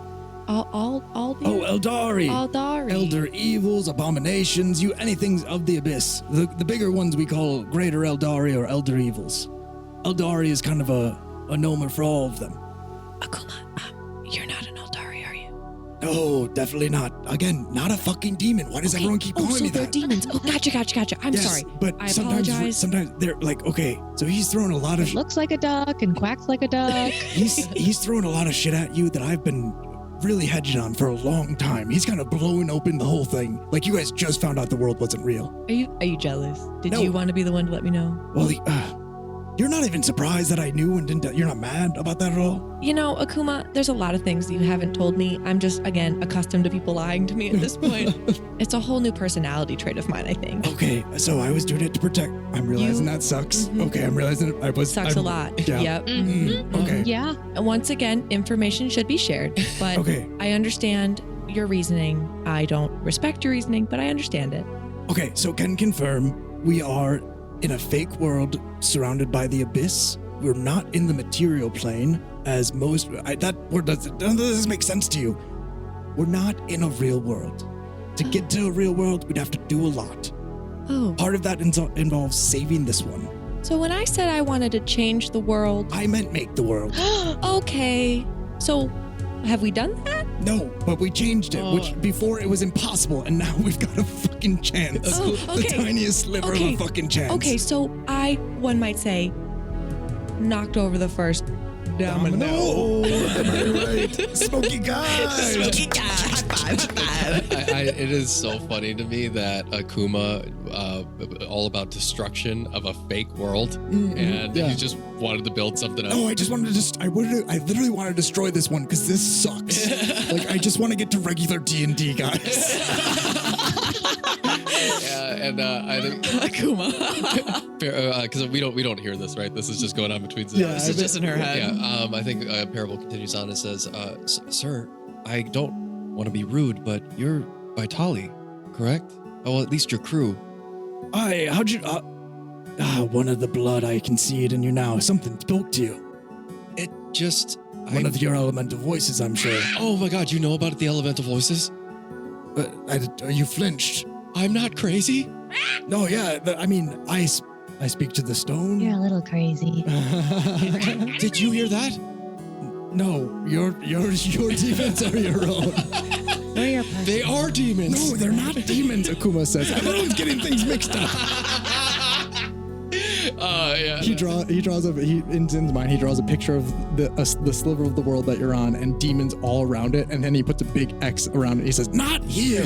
All Eldari. Eldari. Elder evils, abominations, anything of the abyss. The bigger ones we call greater Eldari or elder evils. Eldari is kind of a nomer for all of them. Akuma, you're not an Eldari, are you? No, definitely not. Again, not a fucking demon. Why does everyone keep calling me that? Oh, so they're demons. Oh, gotcha. I'm sorry. But I sometimes apologize. Sometimes they're like, okay, so he's throwing a lot of... Looks like a duck and quacks like a duck. He's throwing a lot of shit at you that I've been really hedging on for a long time. He's kind of blowing open the whole thing. Like, you guys just found out the world wasn't real. Are you jealous? Did No. you want to be the one to let me know? Well, you're not even surprised that I knew and didn't... You're not mad about that at all? You know, Akuma, there's a lot of things that you haven't told me. I'm just, again, accustomed to people lying to me at this point. It's a whole new personality trait of mine, I think. Okay, so I was doing it to protect... I'm realizing that sucks. Mhm. Okay, I'm realizing I was... Sucks a lot. Yeah. Yep. Okay. Yeah. And once again, information should be shared, but Okay. I understand your reasoning. I don't respect your reasoning, but I understand it. Okay, so can confirm we are in a fake world surrounded by the abyss. we're not in the material plane as most. That word doesn't make sense to you. We're not in a real world. To get to a real world, we'd have to do a lot. Oh. Part of that involves saving this one. So when I said I wanted to change the world. I meant make the world. Okay. So have we done that? No, but we changed it, which before it was impossible, and now we've got a fucking chance. Oh, The okay. tiniest sliver of a fucking chance. Okay, so one might say, knocked over the first domino. Am I right? Smoky guy. Smoky guy. High five. It is so funny to me that Akuma, all about destruction of a fake world, and yeah. he just wanted to build something else. No, I just wanted to I literally want to destroy this one because this sucks. Like, I just want to get to regular D&D, guys. Yeah, and I think Akuma. because we don't hear this, right? This is just going on between. Yeah, This is just in her head. Yeah, I think Parable continues on and says, "Sir, I don't want to be rude, but you're Vitali, correct? Oh, well, at least your crew." How'd you? One of the blood, I can see it in you now. Something spoke to you. It just One of your elemental voices, I'm sure. Oh my God, you know about the elemental voices? You flinched. I'm not crazy. No, yeah. I speak to the stone. You're a little crazy. Did you hear that? No, your demons are your own. We're your person. They are demons. No, they're not demons, Akuma says. Everyone's getting things mixed up. Yeah. He draws in Zin's mind, he draws a picture of the sliver of the world that you're on and demons all around it, and then he puts a big X around it. He says, "Not here."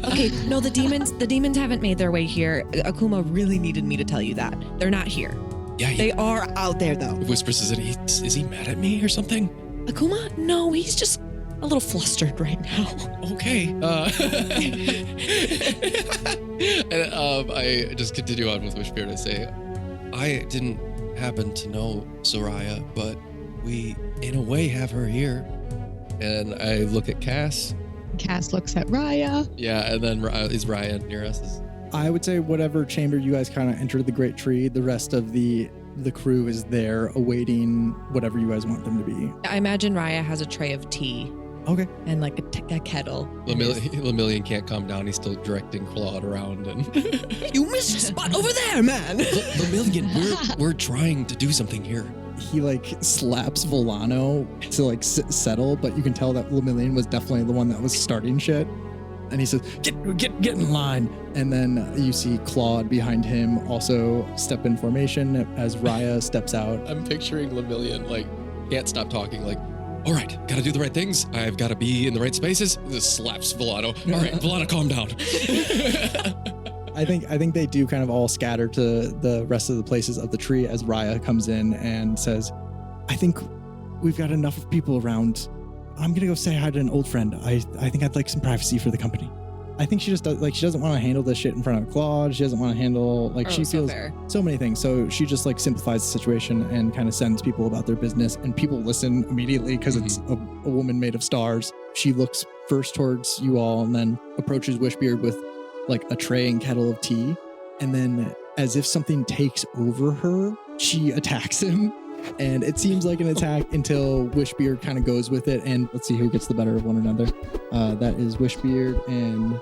Okay, no, the demons haven't made their way here. Akuma really needed me to tell you that. They're not here. Yeah, They are out there though. whispers, is he mad at me or something? Akuma? No, he's just a little flustered right now. Okay. And I just continue on with Wishbeard. I say, I didn't happen to know Soraya, but we, in a way, have her here. And I look at Cass. Cass looks at Raya. Yeah, and then is Raya near us? I would say whatever chamber you guys kind of entered the great tree, the rest of the crew is there awaiting whatever you guys want them to be. I imagine Raya has a tray of tea Okay. and like a kettle. Lemillion can't calm down. He's still directing Claude around. And You missed a spot over there, man. Lemillion, we're trying to do something here. He slaps Volano to settle, but you can tell that Lemillion was definitely the one that was starting shit. And he says, get in line. And then you see Claude behind him also step in formation as Raya steps out. I'm picturing Lemillion can't stop talking all right, gotta do the right things. I've gotta be in the right spaces. This slaps Volano. All right, Volano, calm down. I think they do kind of all scatter to the rest of the places of the tree as Raya comes in and says, I think we've got enough people around. I'm going to go say hi to an old friend. I think I'd like some privacy for the company. I think she just does, she doesn't want to handle this shit in front of Claude. She doesn't want to handle, she feels so many things. So she just simplifies the situation and kind of sends people about their business, and people listen immediately because it's a woman made of stars. She looks first towards you all and then approaches Wishbeard with a tray and kettle of tea. And then as if something takes over her, she attacks him. And it seems like an attack until Wishbeard kind of goes with it. And let's see who gets the better of one another. That is Wishbeard, and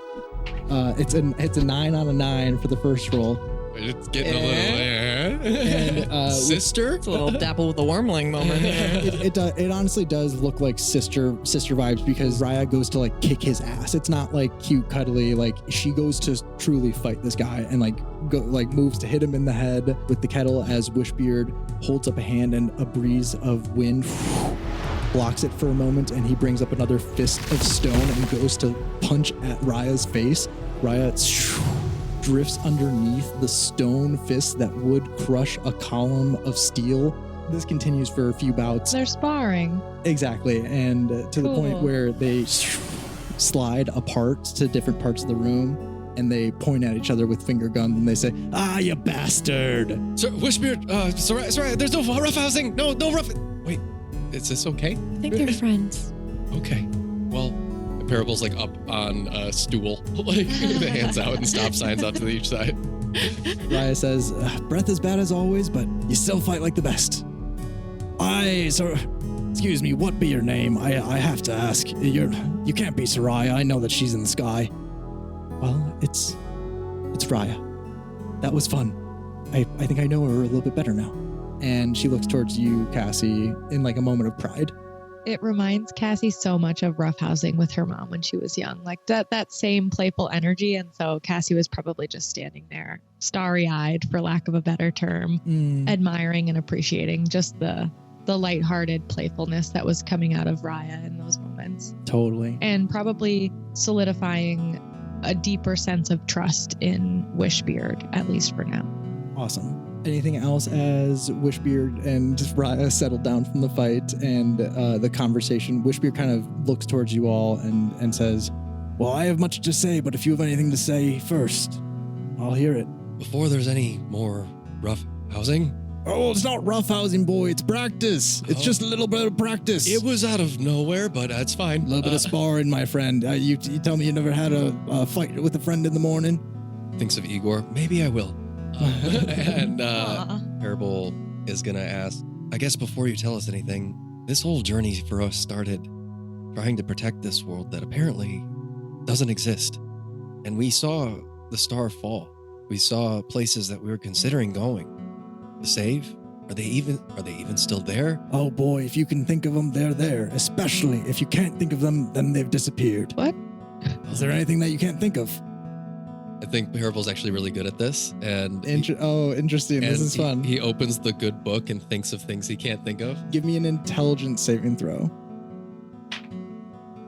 it's a 9 on a 9 for the first roll. It's getting a little And sister. It's a little dapple with the wormling moment here. it honestly does look like sister vibes, because Raya goes to kick his ass. It's not cute cuddly. She goes to truly fight this guy and moves to hit him in the head with the kettle as Wishbeard holds up a hand, and a breeze of wind blocks it for a moment, and he brings up another fist of stone and goes to punch at Raya's face. Raya drifts underneath the stone fist that would crush a column of steel. This continues for a few bouts. They're sparring. Exactly. And to the point where they slide apart to different parts of the room, and they point at each other with finger guns, and they say, "Ah, you bastard!" Sir, Wishbeard, sorry, there's no roughhousing. No rough. Wait, is this okay? I think they're friends. Okay. Well, Parable's up on a stool, the hands out and stop signs out to each side. Raya says, breath as bad as always, but you still fight like the best. Excuse me, what be your name? I have to ask. You can't be Soraya. I know that she's in the sky. Well, it's Raya. That was fun. I think I know her a little bit better now. And she looks towards you, Cassie, in like a moment of pride. It reminds Cassie so much of roughhousing with her mom when she was young, like that same playful energy. And so Cassie was probably just standing there, starry-eyed, for lack of a better term, admiring and appreciating just the lighthearted playfulness that was coming out of Raya in those moments. Totally. And probably solidifying a deeper sense of trust in Wishbeard, at least for now. Awesome. Anything else as Wishbeard and Raya settled down from the fight and the conversation? Wishbeard kind of looks towards you all and says, well, I have much to say, but if you have anything to say first, I'll hear it. Before there's any more rough housing? Oh, it's not rough housing, boy. It's practice. It's just a little bit of practice. It was out of nowhere, but that's fine. A little bit of sparring, my friend. You tell me you never had a fight with a friend in the morning? Thinks of Igor. Maybe I will. And Parable is going to ask, I guess before you tell us anything, this whole journey for us started trying to protect this world that apparently doesn't exist. And we saw the star fall. We saw places that we were considering going to save. Are they even still there? Oh boy, if you can think of them, they're there. Especially if you can't think of them, then they've disappeared. What? Is there anything that you can't think of? I think Parable's actually really good at this. And Interesting. This is fun. He opens the good book and thinks of things he can't think of. Give me an intelligence saving throw.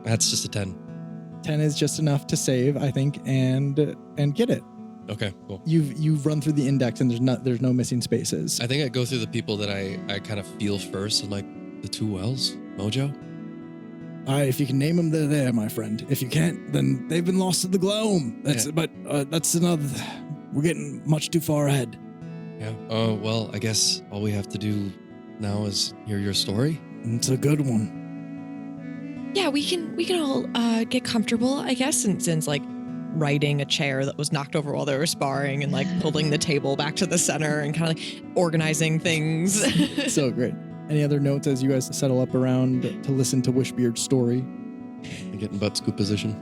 That's just a 10. 10 is just enough to save, I think, and get it. Okay, cool. You've run through the index and there's no missing spaces. I think I go through the people that I kind of feel first, and like the two wells, Mojo. All right, if you can name them, they're there, my friend. If you can't, then they've been lost to the gloam. That's another. We're getting much too far ahead. Yeah. Oh well, I guess all we have to do now is hear your story. It's a good one. Yeah, we can all get comfortable, I guess, and since like righting a chair that was knocked over while they were sparring and like pulling the table back to the center and kind of like organizing things. So great. Any other notes as you guys settle up around to listen to Wishbeard's story? And get in butt scoop position.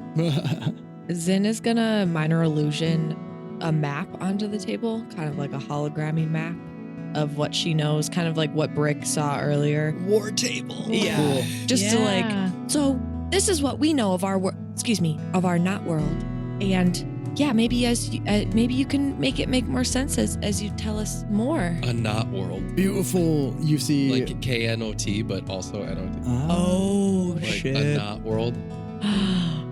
Zin is gonna minor illusion a map onto the table, kind of like a hologrammy map of what she knows, kind of like what Brick saw earlier. War table. Yeah. Cool. Just to like, so this is what we know of our of our not world. And yeah, maybe maybe you can make it make more sense as you tell us more. A not world. Beautiful. You see, Like KNOT, but also NOT. Oh, Like a not world.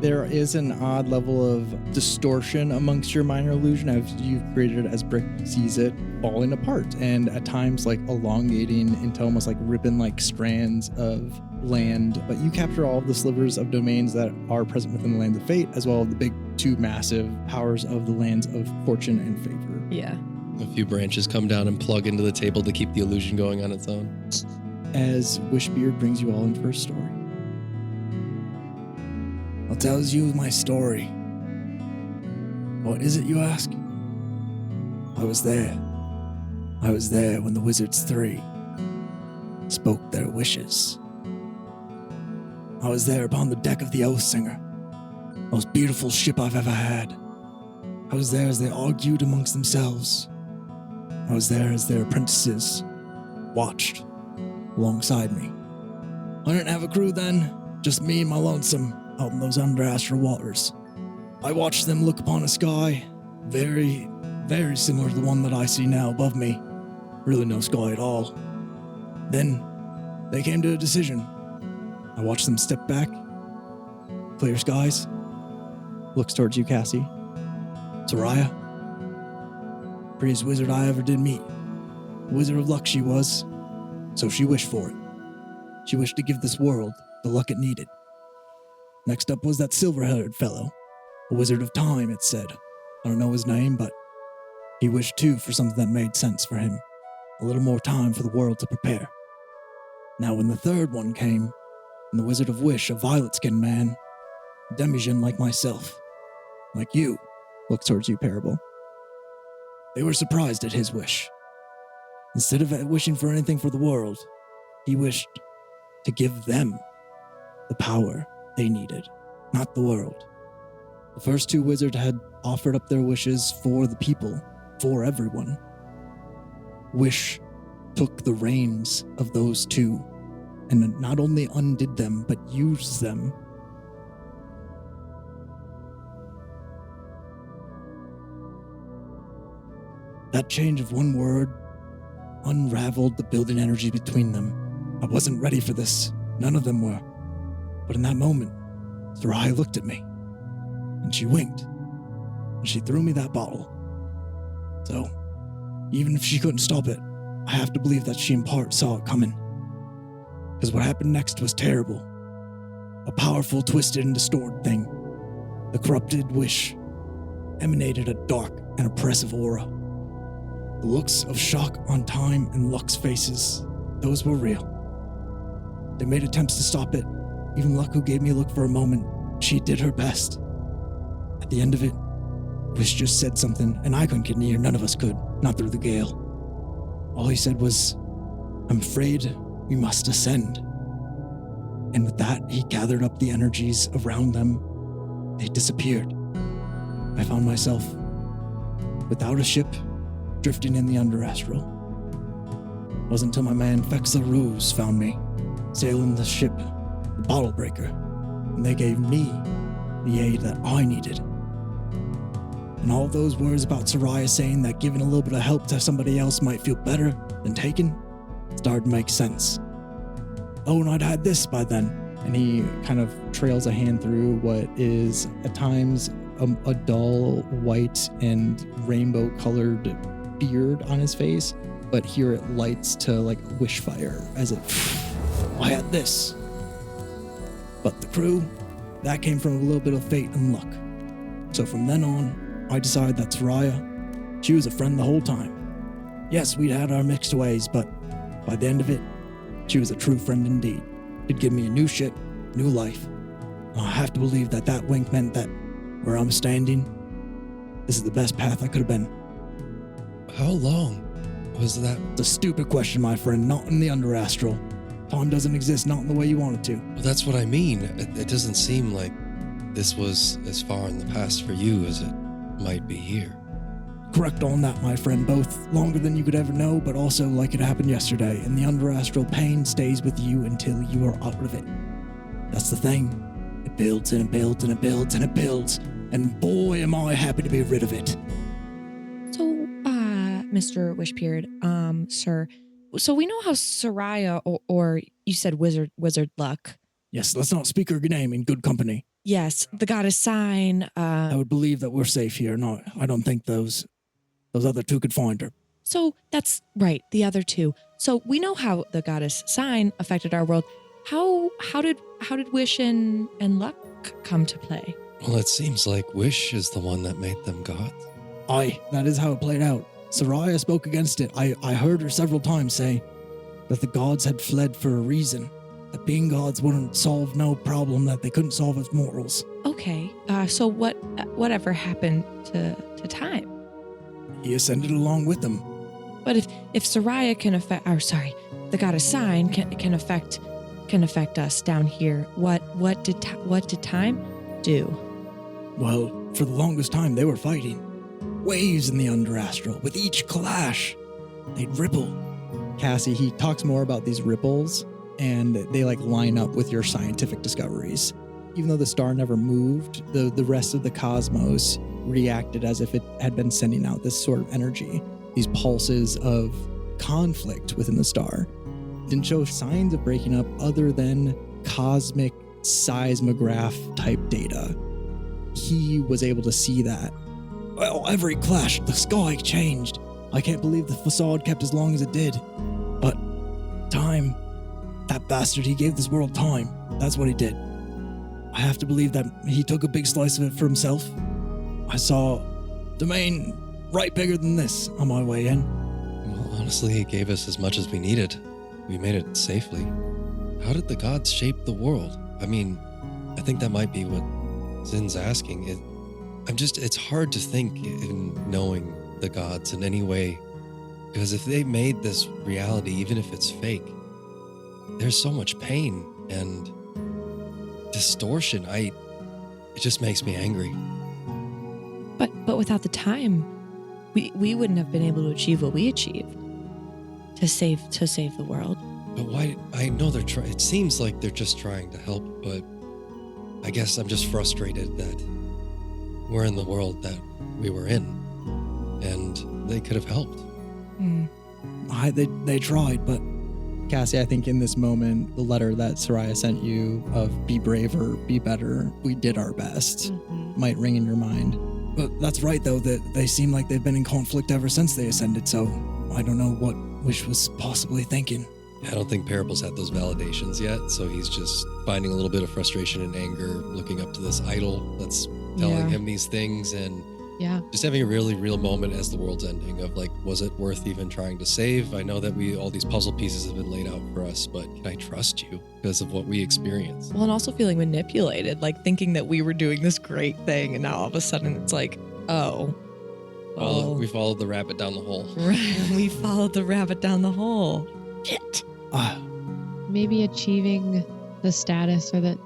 there is an odd level of distortion amongst your minor illusion as you've created it as Brick sees it falling apart, and at times like elongating into almost like ribbon-like strands of land. But you capture all of the slivers of domains that are present within the lands of fate, as well as the big two massive powers of the lands of fortune and favor. Yeah. A few branches come down and plug into the table to keep the illusion going on its own. As Wishbeard brings you all in for a story. I'll tell you my story. What is it, you ask? I was there. I was there when the Wizards 3 spoke their wishes. I was there upon the deck of the Oathsinger, most beautiful ship I've ever had. I was there as they argued amongst themselves. I was there as their apprentices watched alongside me. I didn't have a crew then, just me and my lonesome out in those under astral waters. I watched them look upon a sky very, very similar to the one that I see now above me. Really no sky at all. Then they came to a decision. I watched them step back, clear skies, looks towards you, Cassie. Soraya, prettiest wizard I ever did meet. A wizard of luck she was, so she wished for it. She wished to give this world the luck it needed. Next up was that silver-haired fellow, a wizard of time, it said. I don't know his name, but he wished too for something that made sense for him. A little more time for the world to prepare. Now when the third one came, and the Wizard of Wish, a violet-skinned man, demi-djinn like myself, like you, looks towards you, Parable. They were surprised at his wish. Instead of wishing for anything for the world, he wished to give them the power they needed, not the world. The first two wizards had offered up their wishes for the people, for everyone. Wish took the reins of those two and not only undid them, but used them. That change of one word unraveled the building energy between them. I wasn't ready for this. None of them were. But in that moment, Sarai looked at me, and she winked, and she threw me that bottle. So, even if she couldn't stop it, I have to believe that she in part saw it coming. Because what happened next was terrible. A powerful, twisted, and distorted thing. The corrupted wish emanated a dark and oppressive aura. The looks of shock on Time and Luck's faces, those were real. They made attempts to stop it. Even Luck, who gave me a look for a moment, she did her best. At the end of it, Wish just said something, and I couldn't get near. None of us could, not through the gale. All he said was, "I'm afraid we must ascend." And with that, he gathered up the energies around them. They disappeared. I found myself without a ship, drifting in the underastral. It wasn't until my man Fexler Ruse found me, sailing the ship, the Bottle Breaker, and they gave me the aid that I needed. And all those words about Soraya saying that giving a little bit of help to somebody else might feel better than taking started to make sense. Oh, and I'd had this by then. And he kind of trails a hand through what is at times a dull white and rainbow colored beard on his face, but here it lights to like wish fire as it. I had this. But the crew, that came from a little bit of fate and luck. So from then on, I decided that Soraya, she was a friend the whole time. Yes, we'd had our mixed ways, but by the end of it, she was a true friend indeed. It'd give me a new ship, new life. And I have to believe that that wink meant that where I'm standing, this is the best path I could have been. How long was that? It's a stupid question, my friend, not in the underastral. Time doesn't exist, not in the way you want it to. Well, that's what I mean. It doesn't seem like this was as far in the past for you as it might be here. Correct on that, my friend. Both longer than you could ever know, but also like it happened yesterday. And the underastral pain stays with you until you are out of it. That's the thing. It builds and it builds and it builds and it builds. And boy, am I happy to be rid of it. So, Mr. Wishbeard, sir, so we know how Soraya, or you said Wizard Luck. Yes, let's not speak her name in good company. Yes, the goddess sign. I would believe that we're safe here. No, I don't think those other two could find her. So that's right, the other two. So we know how the goddess sign affected our world. How did Wish and Luck come to play? Well, it seems like Wish is the one that made them gods. Aye, that is how it played out. Soraya spoke against it. I heard her several times say that the gods had fled for a reason. That being gods wouldn't solve no problem that they couldn't solve as mortals. Okay, so whatever happened to Time? He ascended along with them. But if Soraya can affect, the goddess sign can affect us down here, what did Time do? Well, for the longest time they were fighting. Waves in the underastral. With each clash, they'd ripple. Cassie, he talks more about these ripples, and they like line up with your scientific discoveries. Even though the star never moved, the rest of the cosmos reacted as if it had been sending out this sort of energy, these pulses of conflict within the star. It didn't show signs of breaking up other than cosmic seismograph type data. He was able to see that. Well, every clash, the sky changed. I can't believe the facade kept as long as it did. But Time, that bastard, he gave this world time. That's what he did. I have to believe that he took a big slice of it for himself. I saw domain right bigger than this on my way in. Well, honestly, he gave us as much as we needed. We made it safely. How did the gods shape the world? I mean, I think that might be what Zin's asking. It's hard to think in knowing the gods in any way. Because if they made this reality, even if it's fake, there's so much pain and distortion. It just makes me angry. But without the time, we wouldn't have been able to achieve what we achieved to save the world. But why? I know they're trying. It seems like they're just trying to help, but I guess I'm just frustrated that we're in the world that we were in, and they could have helped. They tried, but Cassie, I think in this moment, the letter that Soraya sent you of be braver, be better, we did our best, might ring in your mind. But that's right, though, that they seem like they've been in conflict ever since they ascended, so I don't know what Wish was possibly thinking. I don't think Parable's had those validations yet, so he's just finding a little bit of frustration and anger, looking up to this idol that's telling him these things, and just having a really real moment as the world's ending of like, was it worth even trying to save? I know that all these puzzle pieces have been laid out for us, but can I trust you because of what we experienced? Well, and also feeling manipulated, like thinking that we were doing this great thing, and now all of a sudden it's like, oh. We followed the rabbit down the hole. Right, we followed the rabbit down the hole. Shit. Maybe achieving the status or that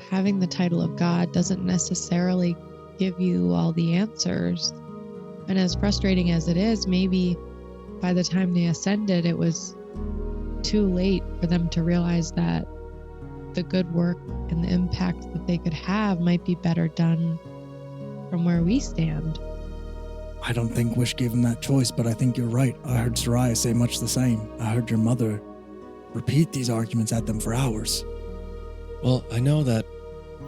having the title of God doesn't necessarily give you all the answers. And as frustrating as it is, maybe by the time they ascended, it was too late for them to realize that the good work and the impact that they could have might be better done from where we stand. I don't think Wish gave him that choice, but I think you're right. I heard Soraya say much the same. I heard your mother repeat these arguments at them for hours. Well, I know that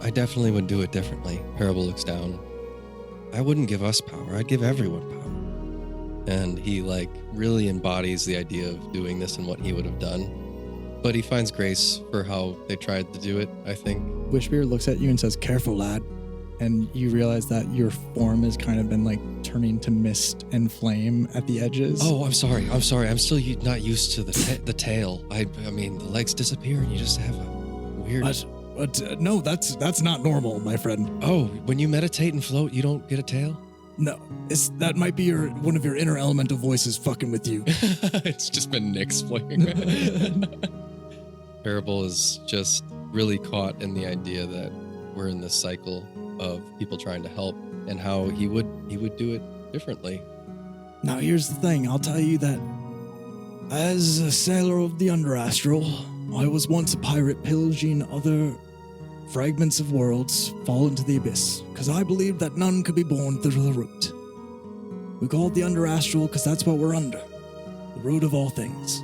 I definitely would do it differently. Parable looks down. I wouldn't give us power. I'd give everyone power. And he really embodies the idea of doing this and what he would have done. But he finds grace for how they tried to do it, I think. Wishbeard looks at you and says, "Careful, lad." And you realize that your form has kind of been turning to mist and flame at the edges. Oh, I'm sorry. I'm still not used to the tail. I mean, the legs disappear and you just have a weird... No, that's not normal, my friend. Oh, when you meditate and float, you don't get a tail? No, that might be one of your inner elemental voices fucking with you. It's just been Nyx flowing. Parable is just really caught in the idea that we're in this cycle of people trying to help and how he would do it differently. Now, here's the thing. I'll tell you that as a sailor of the Underastral, I was once a pirate pillaging other fragments of worlds fall into the abyss, because I believed that none could be born through the root. We call it the Underastral because that's what we're under, the root of all things.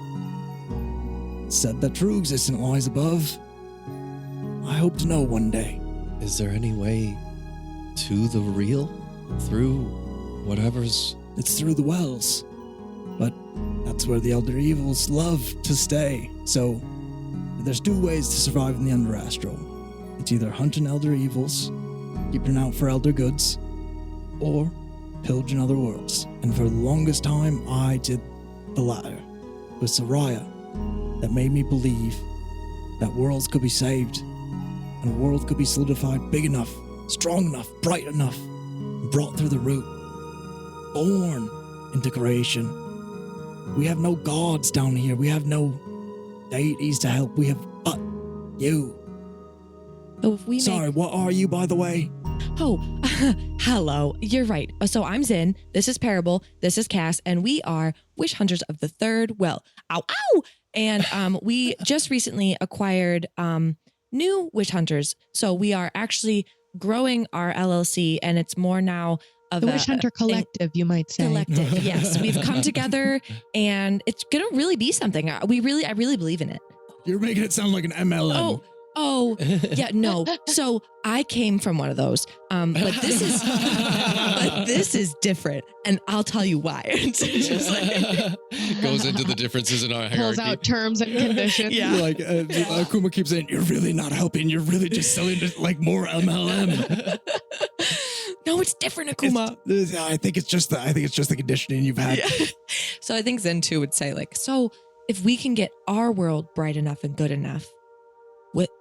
It's said that true existence lies above. I hope to know one day. Is there any way to the real through whatever's... It's through the wells, but that's where the Elder Evils love to stay. So there's two ways to survive in the Underastral. It's either hunting Elder Evils, keeping out for Elder Goods, or pillaging other worlds. And for the longest time, I did the latter. It was Soraya that made me believe that worlds could be saved, and a world could be solidified big enough, strong enough, bright enough, and brought through the root, born into creation. We have no gods down here. We have no deities to help. We have but you. So if we Sorry, what are you, by the way? Oh, hello. You're right. So I'm Zin. This is Parable. This is Cass, and we are Wish Hunters of the Third Well. Ow, ow! And we just recently acquired new Wish Hunters. So we are actually growing our LLC, and it's more now of the Wish Hunter Collective, you might say. Collective, yes. We've come together, and it's gonna really be something. I really believe in it. You're making it sound like an MLM. Oh, yeah, no. So I came from one of those, but this is different, and I'll tell you why. It's just goes into the differences in our hierarchy. Pulls out terms and conditions. Yeah. Akuma keeps saying, "You're really not helping. You're really just selling more MLM." No, it's different, Akuma. I think it's just the conditioning you've had. Yeah. So I think Zen 2 would say so if we can get our world bright enough and good enough,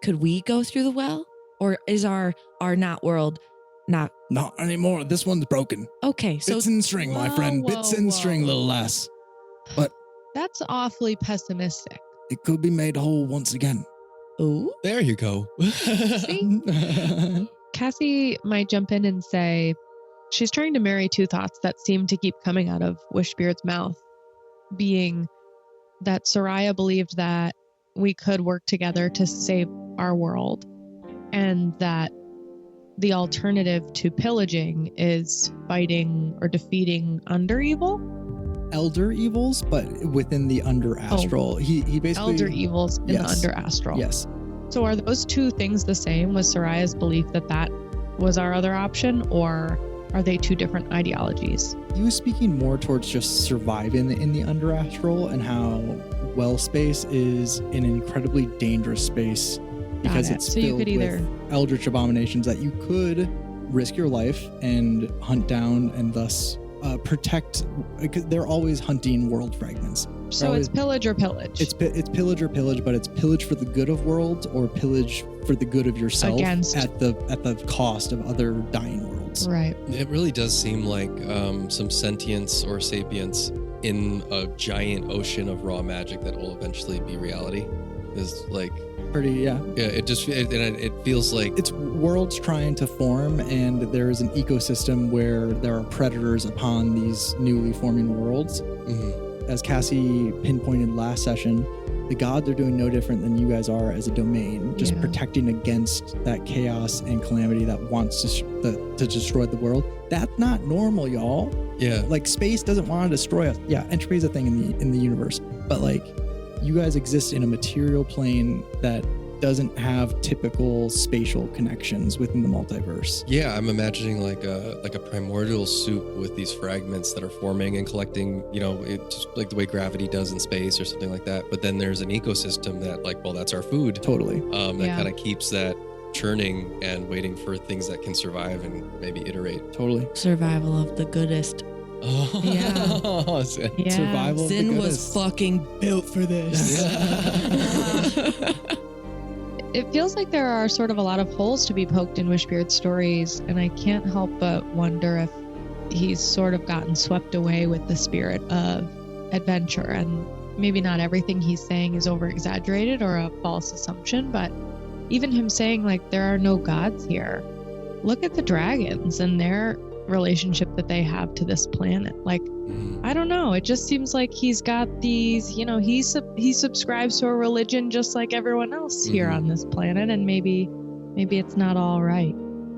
could we go through the well? Or is our not world Not Not anymore. This one's broken. okay. So Bits and string, my Whoa, friend. whoa, Bits and string, whoa. little lass. That's awfully pessimistic. It could be made whole once again. ooh, There you go. Cassie might jump in and say she's trying to marry two thoughts that seem to keep coming out of Wishbeard's mouth, being that Soraya believed that we could work together to save our world, and that the alternative to pillaging is fighting or defeating under evil. Elder evils, but within the under astral. He basically Elder evils in the Yes. under astral. Yes. So are those two things the same? Was Soraya's belief that that was our other option, or are they two different ideologies? He was speaking more towards just surviving in the under astral and how well space is an incredibly dangerous space because it. it's So you filled could either- with eldritch abominations that you could risk your life and hunt down and thus protect, because they're always hunting world fragments. So it's pillage or pillage. It's pillage or pillage, but it's pillage for the good of worlds or pillage for the good of yourself Against- at the cost of other dying worlds. right. It really does seem like some sentience or sapience in a giant ocean of raw magic that will eventually be reality. Is like, Pretty, yeah. yeah, it feels like It's worlds trying to form, and there is an ecosystem where there are predators upon these newly forming worlds. mhm. As Cassie pinpointed last session, the gods are doing no different than you guys are as a domain, just Yeah. protecting against that chaos and calamity that wants to destroy the world. That's not normal, y'all. yeah. Like, space doesn't want to destroy us. Yeah, entropy is a thing in the universe, but like, you guys exist in a material plane that doesn't have typical spatial connections within the multiverse. Yeah, I'm imagining like a primordial soup with these fragments that are forming and collecting, it just like the way gravity does in space or something like that. But then there's an ecosystem that that's our food. Totally. That Yeah. kind of keeps that churning and waiting for things that can survive and maybe iterate. Totally. survival of the goodest. Oh, Yeah. Survival of the Zin was goodest. fucking built for this. It feels like there are sort of a lot of holes to be poked in Wishbeard's stories, and I can't help but wonder if he's sort of gotten swept away with the spirit of adventure. And maybe not everything he's saying is over exaggerated or a false assumption, but even him saying like there are no gods here. Look at the dragons and their relationship that they have to this planet. Like, I don't know. It just seems like he's got these, he subscribes to a religion just like everyone else here Mhm. on this planet, and maybe it's not all right.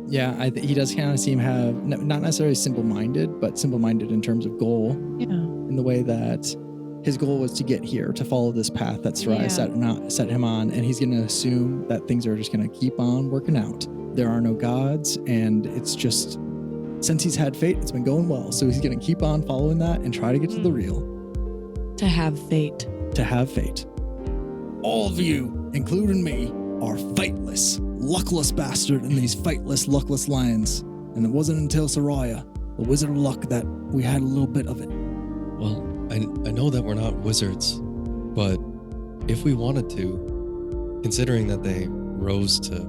Yeah, he does kind of seem have not necessarily simple-minded, but simple-minded in terms of goal, Yeah. in the way that his goal was to get here, to follow this path that Sarai Yeah. set him on, and he's going to assume that things are just going to keep on working out. There are no gods, and it's just, since he's had fate, it's been going well. So he's going to keep on following that and try to get to the real. To have fate. To have fate. All of you, including me, are fateless, luckless bastard in these fateless, luckless lands. And it wasn't until Soraya, the wizard of luck, that we had a little bit of it. Well, I know that we're not wizards, but if we wanted to, considering that they rose to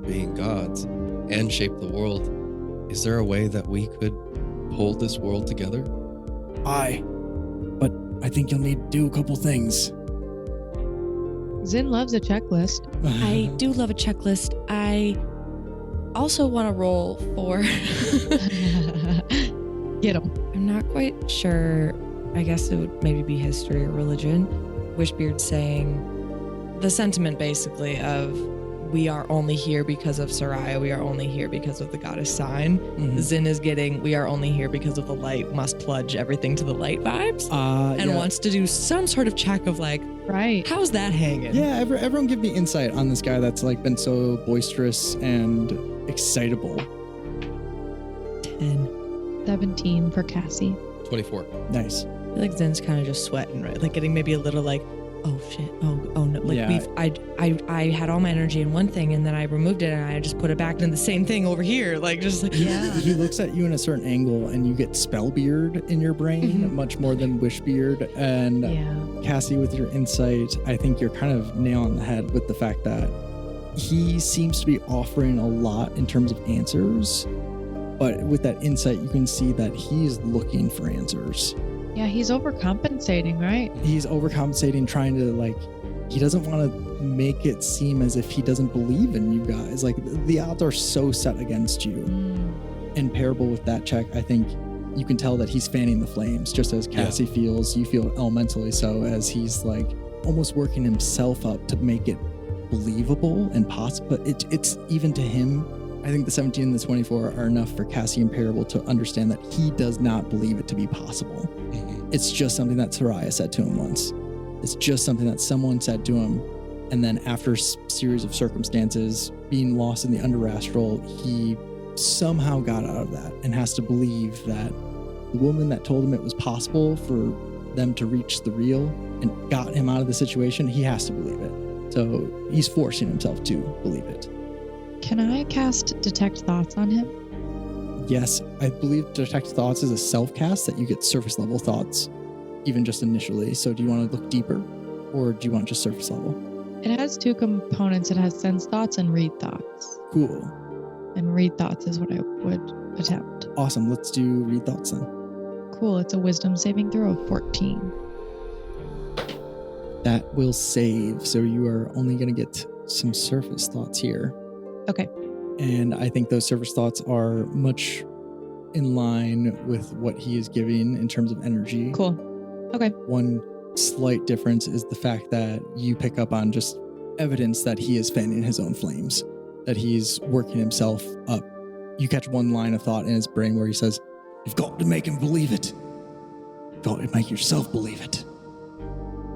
being gods and shaped the world, is there a way that we could hold this world together? Aye, but I think you'll need to do a couple things. Zin loves a checklist. I do love a checklist. I also want to roll for. Get him. I'm not quite sure. I guess it would maybe be history or religion. Wishbeard saying the sentiment basically of we are only here because of Soraya. We are only here because of the goddess sign. Mhm. Zin is getting we are only here because of the light. Must plunge everything to the light vibes. And yeah. wants to do some sort of check of like, Right. how's that hanging? Yeah, everyone give me insight on this guy that's like been so boisterous and excitable. 10. 17 for Cassie. 24. Nice. I feel like Zen's kind of just sweating, right? Like getting maybe a little like, oh shit, oh no. Like Yeah. I had all my energy in one thing and then I removed it and I just put it back in the same thing over here. Like just like He looks at you in a certain angle and you get Spellbeard in your brain Mhm. much more than Wishbeard. And Yeah. Cassie, with your insight, I think you're kind of nail on the head with the fact that he seems to be offering a lot in terms of answers, But with that insight, you can see that he's looking for answers. Yeah, he's overcompensating, right? He's overcompensating, trying to he doesn't want to make it seem as if he doesn't believe in you guys. Like the odds are so set against you. And Parable with that check, I think you can tell that he's fanning the flames, just as Cassie feels. You feel elementally so, as he's almost working himself up to make it believable and possible. But it's even to him. I think the 17 and the 24 are enough for Cassie and Parable to understand that he does not believe it to be possible. It's just something that Soraya said to him once. It's just something that someone said to him. And then after a series of circumstances, being lost in the underastral, he somehow got out of that and has to believe that the woman that told him it was possible for them to reach the real and got him out of the situation, he has to believe it. So he's forcing himself to believe it. Can I cast Detect Thoughts on him? Yes, I believe Detect Thoughts is a self-cast that you get surface level thoughts, even just initially. So do you want to look deeper, or do you want just surface level? It has two components. It has Sense Thoughts and Read Thoughts. Cool. And Read Thoughts is what I would attempt. Awesome. Let's do Read Thoughts then. Cool. It's a Wisdom saving throw of 14. That will save. So you are only going to get some surface thoughts here. Okay. And I think those surface thoughts are much in line with what he is giving in terms of energy. Cool. Okay. One slight difference is the fact that you pick up on just evidence that he is fanning his own flames, that he's working himself up. You catch one line of thought in his brain where he says, "You've got to make him believe it. You've got to make yourself believe it."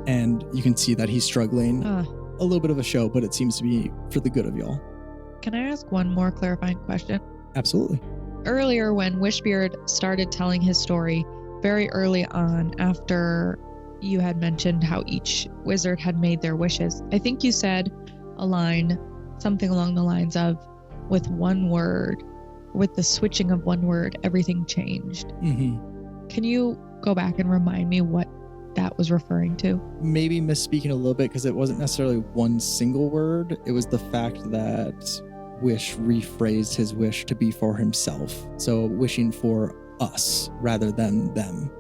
And you can see that he's struggling. A little bit of a show, but it seems to be for the good of y'all. Can I ask one more clarifying question? Absolutely. Earlier, when Wishbeard started telling his story, very early on, after you had mentioned how each wizard had made their wishes, I think you said a line, something along the lines of, with one word, with the switching of one word, everything changed. Mm-hmm. Can you go back and remind me what that was referring to? Maybe misspeaking a little bit, because it wasn't necessarily one single word. It was the fact that Wish rephrased his wish to be for himself. So wishing for us rather than them.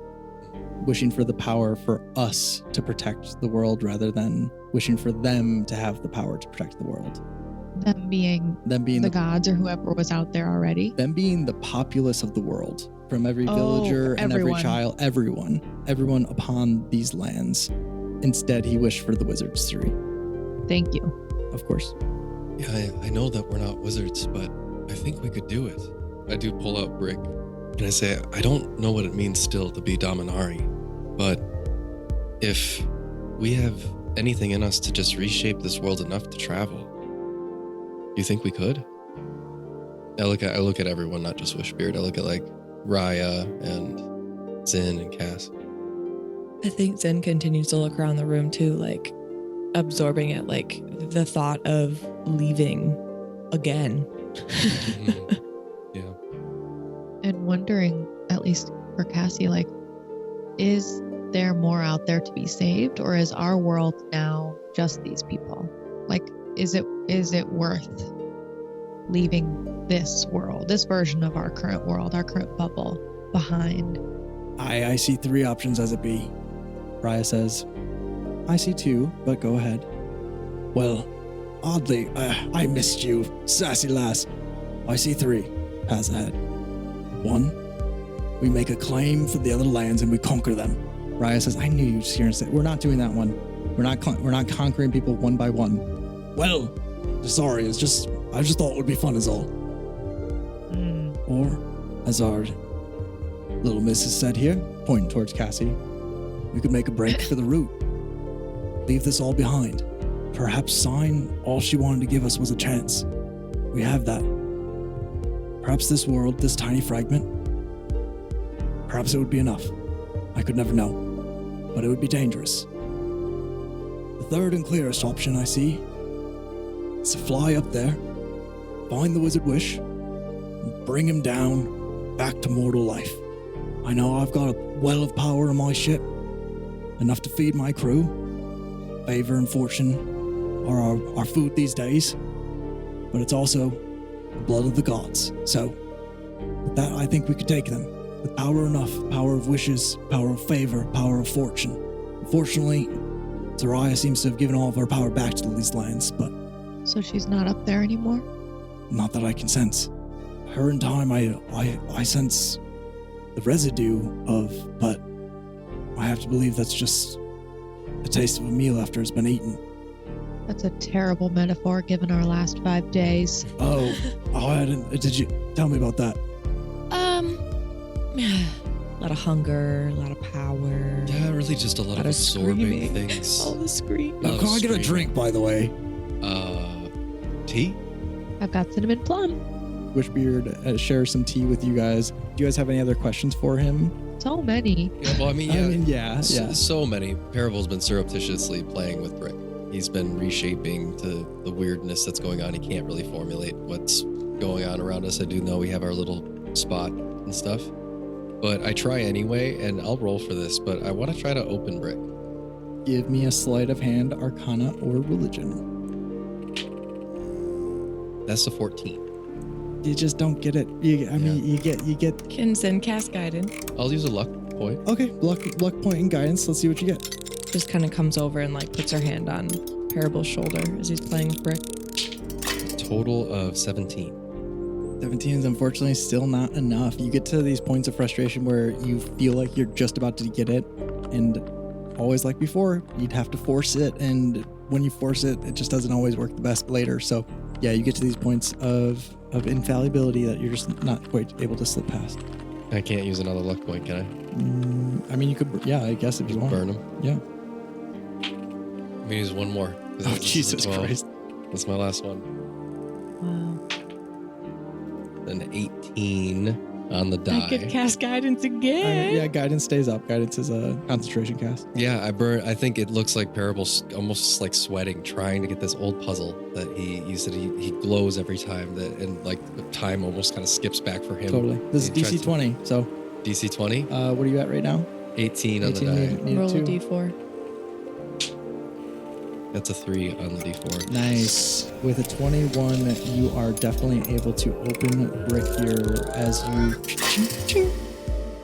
Wishing for the power for us to protect the world rather than wishing for them to have the power to protect the world. Them being the gods or whoever was out there already? Them being the populace of the world. From every villager and every child, everyone upon these lands. Instead, he wished for the wizards 3. Thank you. Of course. Yeah, I know that we're not wizards, but I think we could do it. I do pull out Brick, and I say, I don't know what it means still to be Dominari, but if we have anything in us to just reshape this world enough to travel, you think we could? I look at everyone, not just Wishbeard. I look at Raya and Zin and Cass. I think Zen continues to look around the room too, absorbing it, the thought of leaving again. Yeah. And wondering, at least for Cassie, is there more out there to be saved, or is our world now just these people? Is it worth leaving this world, this version of our current world, our current bubble behind? I see 3 options as it be. Raya says, I see 2, but go ahead. Well, oddly, I missed you, sassy lass. I see 3 paths ahead. 1, we make a claim for the other lands and we conquer them. Raya says, I knew you'd just hear say, we're not doing that one. We're not conquering people one by one. Well, sorry, I just thought it would be fun is all. Or, as our little missus said here, pointing towards Cassie, we could make a break for the route. Leave this all behind. Perhaps sign all she wanted to give us was a chance. We have that. Perhaps this world, this tiny fragment, perhaps it would be enough. I could never know. But it would be dangerous. The third and clearest option I see is to fly up there, find the Wizard Wish, and bring him down back to mortal life. I know I've got a well of power on my ship, enough to feed my crew. Favor and fortune are our food these days, but it's also the blood of the gods. So With that, I think we could take them. With power enough, power of wishes, power of favor, power of fortune. Unfortunately, Zariah seems to have given all of her power back to these lands, but So she's not up there anymore? not that I can sense. Her in time, I sense the residue of, but I have to believe that's just the taste of a meal after it's been eaten. That's a terrible metaphor given our last 5 days. Oh, I didn't. Did you tell me about that? A lot of hunger, a lot of power. Yeah, really just a lot of absorbing screaming. things. All the screaming. Now, can I get a screaming. drink, by the way? Tea? I've got cinnamon plum. Wishbeard shares some tea with you guys. Do you guys have any other questions for him? So many. Yeah, well, I mean, yeah. yeah. So many. Parable's been surreptitiously playing with Brick. He's been reshaping to the weirdness that's going on. He can't really formulate what's going on around us. I do know we have our little spot and stuff. But I try anyway, and I'll roll for this, but I want to try to open Brick. Give me a sleight of hand, arcana, or religion. That's a 14. You just don't get it. You get. Can Zen cast guidance. I'll use a luck point. Okay, luck point and guidance. Let's see what you get. Just kind of comes over and like puts her hand on Parable's shoulder as he's playing with Brick. Total of 17. 17 is unfortunately still not enough. You get to these points of frustration where you feel like you're just about to get it, and always like before, you'd have to force it, and when you force it, it just doesn't always work the best later. So yeah, you get to these points of infallibility that you're just not quite able to slip past. I can't use another luck point, can I? I mean, you could, yeah, I guess if you want. Burn him. Yeah. I'm gonna use one more. Oh, This is a Jesus 12. Christ. That's my last one. Wow. An 18 on the die. I could cast guidance again. Yeah, guidance stays up. Guidance is a concentration cast. Yeah, I think it looks like Parable's almost like sweating, trying to get this old puzzle that you said he glows every time that, and like the time almost kind of skips back for him. Totally. This is He tries DC to- 20. So, DC 20, what are you at right now? 18 on the 18 die. need Roll a two. d4. That's a 3 on the D4. Nice. With a 21, you are definitely able to open Brick here as you.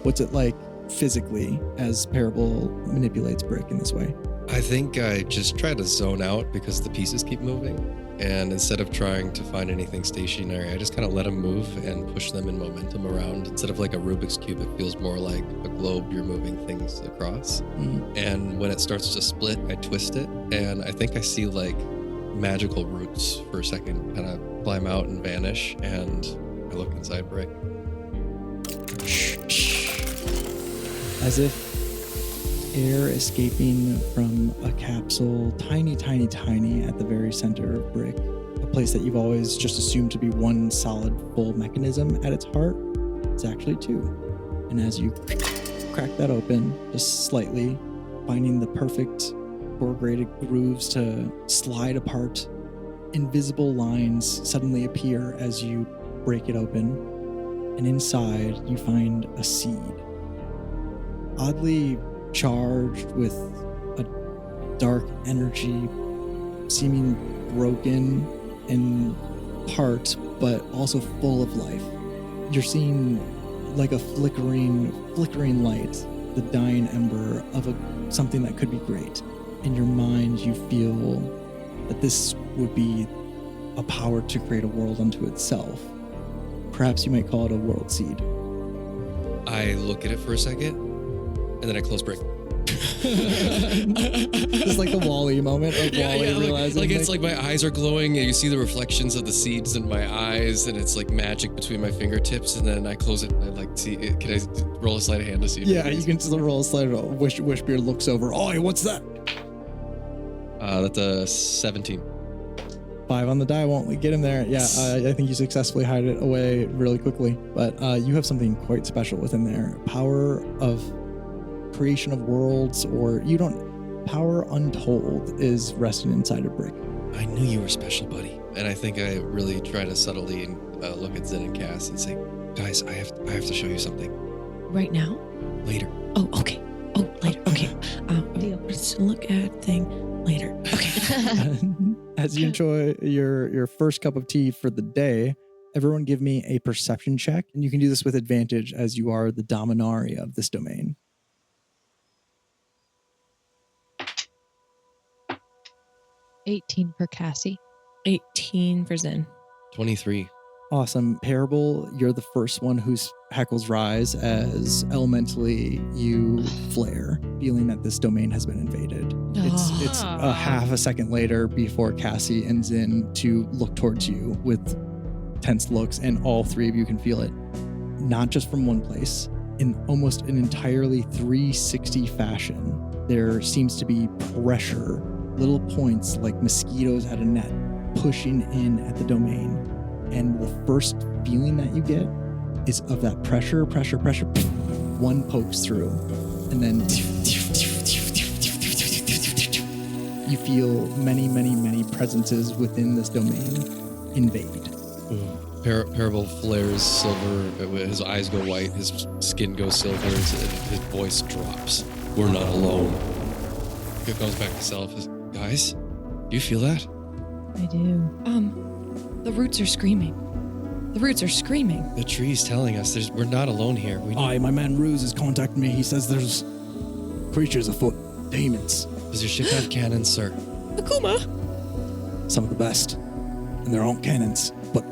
What's it like physically as Parable manipulates Brick in this way? I think I just try to zone out because the pieces keep moving. And instead of trying to find anything stationary, I just kind of let them move and push them in momentum around. Instead of like a Rubik's Cube, it feels more like a globe you're moving things across. And when it starts to split, I twist it. And I think I see like magical roots for a second kind of climb out and vanish. And I look inside Brick. As if air escaping from a capsule, tiny, tiny, tiny at the very center of Brick, a place that you've always just assumed to be one solid, full mechanism at its heart, it's actually two. And as you crack that open, just slightly, finding the perfect corrugated grooves to slide apart, invisible lines suddenly appear as you break it open, and inside you find a seed. Oddly charged with a dark energy, seeming broken in part, but also full of life. You're seeing like a flickering light, the dying ember of something that could be great. In your mind, you feel that this would be a power to create a world unto itself. Perhaps you might call it a world seed. I look at it for a second, and then I close Brick. It's like the Wall-E moment of Wall-E realizing. like it's like my eyes are glowing and you see the reflections of the seeds in my eyes and it's like magic between my fingertips, and then I close it and I like see it. Can I roll a sleight of hand to see if Yeah, it you is? can just roll a slide. Wishbeard looks over. Oh, what's that? That's a 17. 5 on the die won't get him there. Yeah, I think you successfully hide it away really quickly. But you have something quite special within there. Power of creation of worlds, or you don't. Power untold is resting inside a Brick. I knew you were special, buddy. And I think I really try to subtly and look at Zen and Cass and say, guys, I have to show you something Right now? later. Oh, okay. Oh, later. Okay. Deal. Let's look at thing later. Okay. As you enjoy your first cup of tea for the day, Everyone give me a perception check, and you can do this with advantage as you are the dominari of this domain. 18 for Cassie. 18 for Zin. 23. Awesome. Parable, you're the first one whose hackles rise as elementally you flare, feeling that this domain has been invaded. It's a half a second later before Cassie and Zin to look towards you with tense looks, and all three of you can feel it. Not just from one place. In almost an entirely 360 fashion, there seems to be pressure, little points like mosquitoes at a net, pushing in at the domain. And the first feeling that you get is of that pressure. One pokes through, and then you feel many presences within this domain invade. Parable flares silver. His eyes go white. His skin goes silver. His voice drops. We're not alone. It goes back to self. Guys, do you feel that? I do. The roots are screaming. The roots are screaming. The tree's telling us we're not alone here. My man Ruse is contacting me. He says there's creatures afoot, demons. Does your ship have cannons, sir? Akuma! Some of the best. And there aren't cannons, but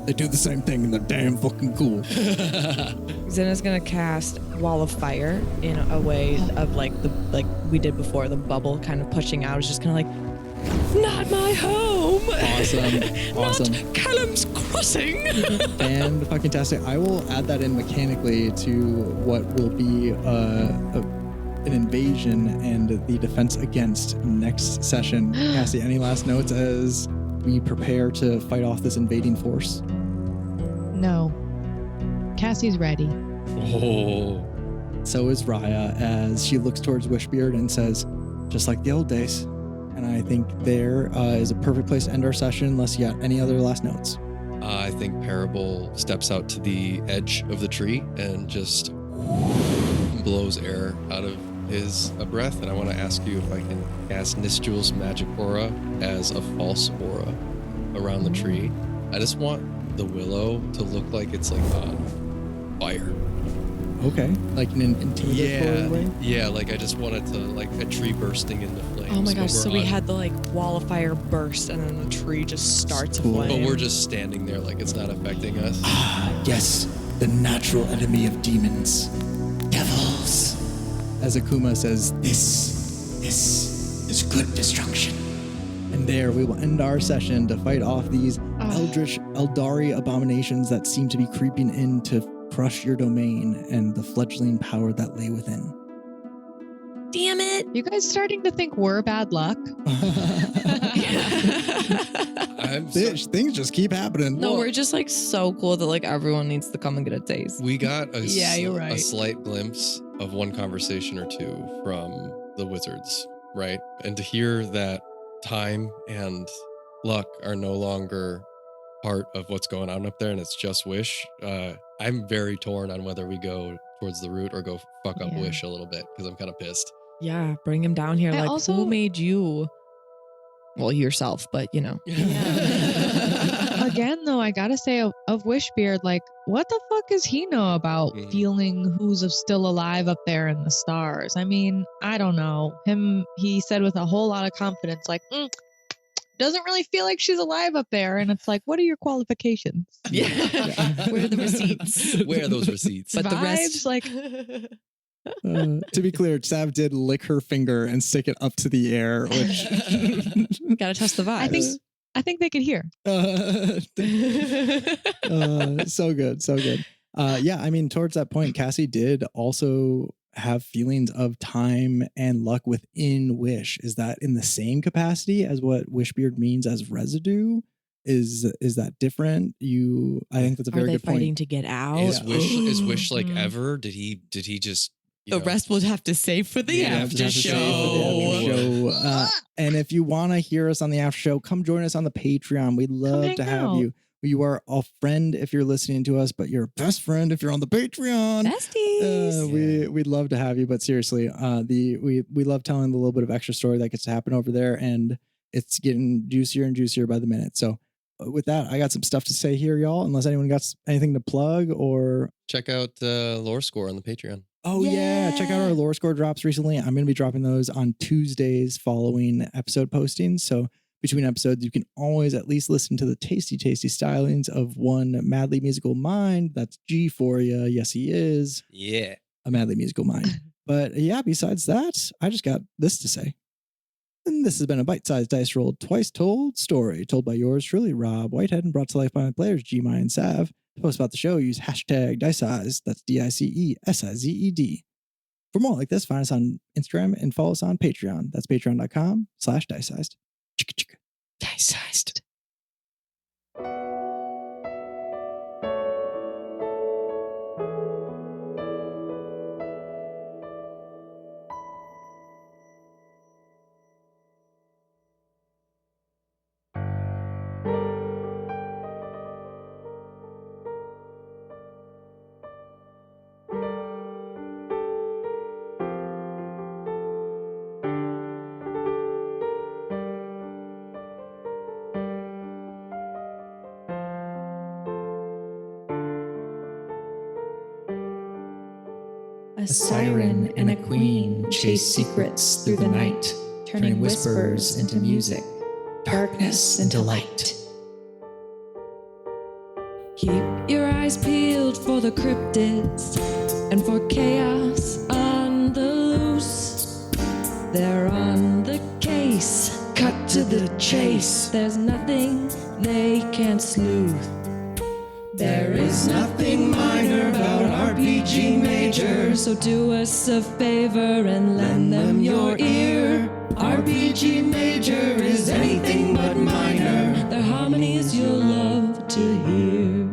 they do the same thing and they're damn fucking cool. Zin is gonna cast Wall of Fire in a way of like we did before, the bubble kind of pushing out. It's just kind of like, not my home. Awesome. Not Callum's Crossing. And fucking tastic. I will add that in mechanically to what will be an invasion and the defense against next session. Cassie, any last notes as we prepare to fight off this invading force? No. Cassie's ready. Oh. So is Raya as she looks towards Wishbeard and says, just like the old days. And I think there is a perfect place to end our session unless you got any other last notes. I think Parable steps out to the edge of the tree and just blows air out of his breath. And I want to ask you if I can cast Nistul's magic aura as a false aura around the tree. I just want the willow to look like it's like on fire. Okay. Like an intimidatory way? Yeah, like I just wanted to, like a tree bursting into flames. Oh my gosh, so we had the like wall of fire burst and then the tree just starts Cool. aflame. But we're just standing there like it's not affecting us. Ah, yes. The natural enemy of demons. Devils. As Akuma says, this is good destruction. And there we will end our session to fight off these eldritch Eldari abominations that seem to be creeping in to crush your domain and the fledgling power that lay within. Damn it. You guys starting to think we're bad luck? Things just keep happening. No, we're just like so cool that like everyone needs to come and get a taste. We got you're right. a slight glimpse of one conversation or two from the wizards, right? And to hear that time and luck are no longer part of what's going on up there and it's just Wish, I'm very torn on whether we go towards the root or go fuck up Wish a little bit because I'm kind of pissed. Yeah, bring him down here. Who made you? Well, yourself, but you know. Again, though, I gotta say of Wishbeard, like, what the fuck does he know about feeling who's still alive up there in the stars? I mean, I don't know. He said with a whole lot of confidence, like, doesn't really feel like she's alive up there. And it's like, what are your qualifications? Yeah. Where are the receipts? Where are those receipts? But the rest, like... To be clear, Sav did lick her finger and stick it up to the air, which gotta test the vibes. I think they could hear. So good. Yeah, I mean, towards that point, Cassie did also have feelings of time and luck within Wish. Is that in the same capacity as what Wishbeard means as residue? Is that different? I think that's a very good point. Are they fighting to get out? Is Wish like ever? Did he just the rest we'll have to save for the after show. And if you want to hear us on the after show, come join us on the Patreon. We'd love to have you. You are a friend if you're listening to us, but you're a best friend if you're on the Patreon. Besties. We'd love to have you, but seriously, we love telling the little bit of extra story that gets to happen over there, and it's getting juicier and juicier by the minute. So with that, I got some stuff to say here, y'all. Unless anyone got anything to plug or Check out Lore Score on the Patreon. oh yeah, check out our lore score drops recently. I'm going to be dropping those on Tuesdays following episode postings. So between episodes, you can always at least listen to the tasty stylings of one Madly Musical Mind. That's G for you. Yes, he is Yeah. a Madly Musical Mind. But yeah, besides that, I just got this to say. And this has been a bite-sized dice roll, twice told story, told by yours truly, Rob Whitehead, and brought to life by my players, G-My and Sav. To post about the show, use hashtag DiceSized. That's DICESIZED. For more like this, find us on Instagram and follow us on Patreon. That's patreon.com/DiceSized. Dice-sized. A siren and a queen chase secrets through the night, turning whispers into music, darkness into light. Keep your eyes peeled for the cryptids and for chaos on the loose. They're on the case, cut to the chase. There's nothing they can't sleuth. There is nothing minor about RPG Major, so do us a favor and lend them your ear. RPG Major is anything but minor. Their harmonies you'll love to hear.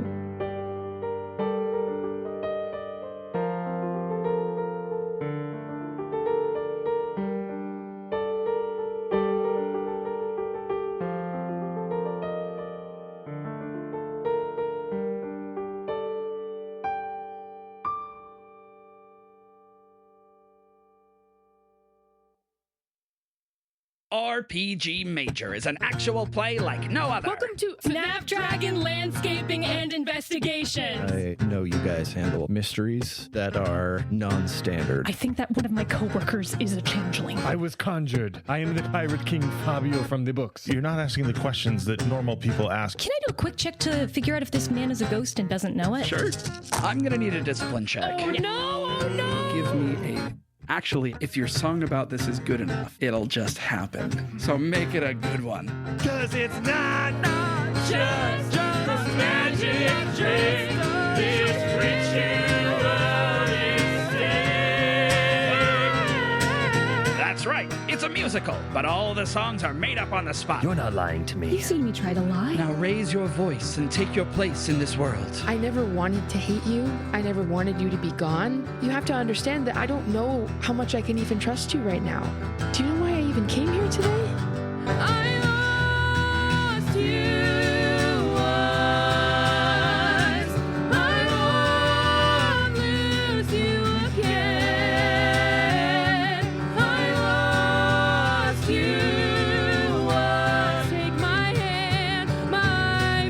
RPG Major is an actual play like no other. Welcome to Snapdragon Landscaping and Investigation. I know you guys handle mysteries that are non-standard. I think that one of my coworkers is a changeling. I was conjured. I am the Pirate King Fabio from the books. You're not asking the questions that normal people ask. Can I do a quick check to figure out if this man is a ghost and doesn't know it? Sure. I'm gonna need a discipline check. Oh no, oh no! Give me a... Actually, if your song about this is good enough, it'll just happen. So make it a good one. 'Cause it's not just magic trick. This ritual is That's right. It's a musical, but all the songs are made up on the spot. You're not lying to me. You've seen me try to lie. Now raise your voice and take your place in this world. I never wanted to hate you. I never wanted you to be gone. You have to understand that I don't know how much I can even trust you right now. Do you know why I even came here today? I lost you once. I won't lose you again. I lost you once. Take my hand, my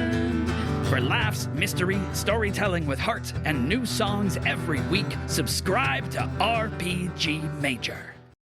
friend. For laughs, mystery, storytelling with heart, and new songs every week, subscribe to RPG Major.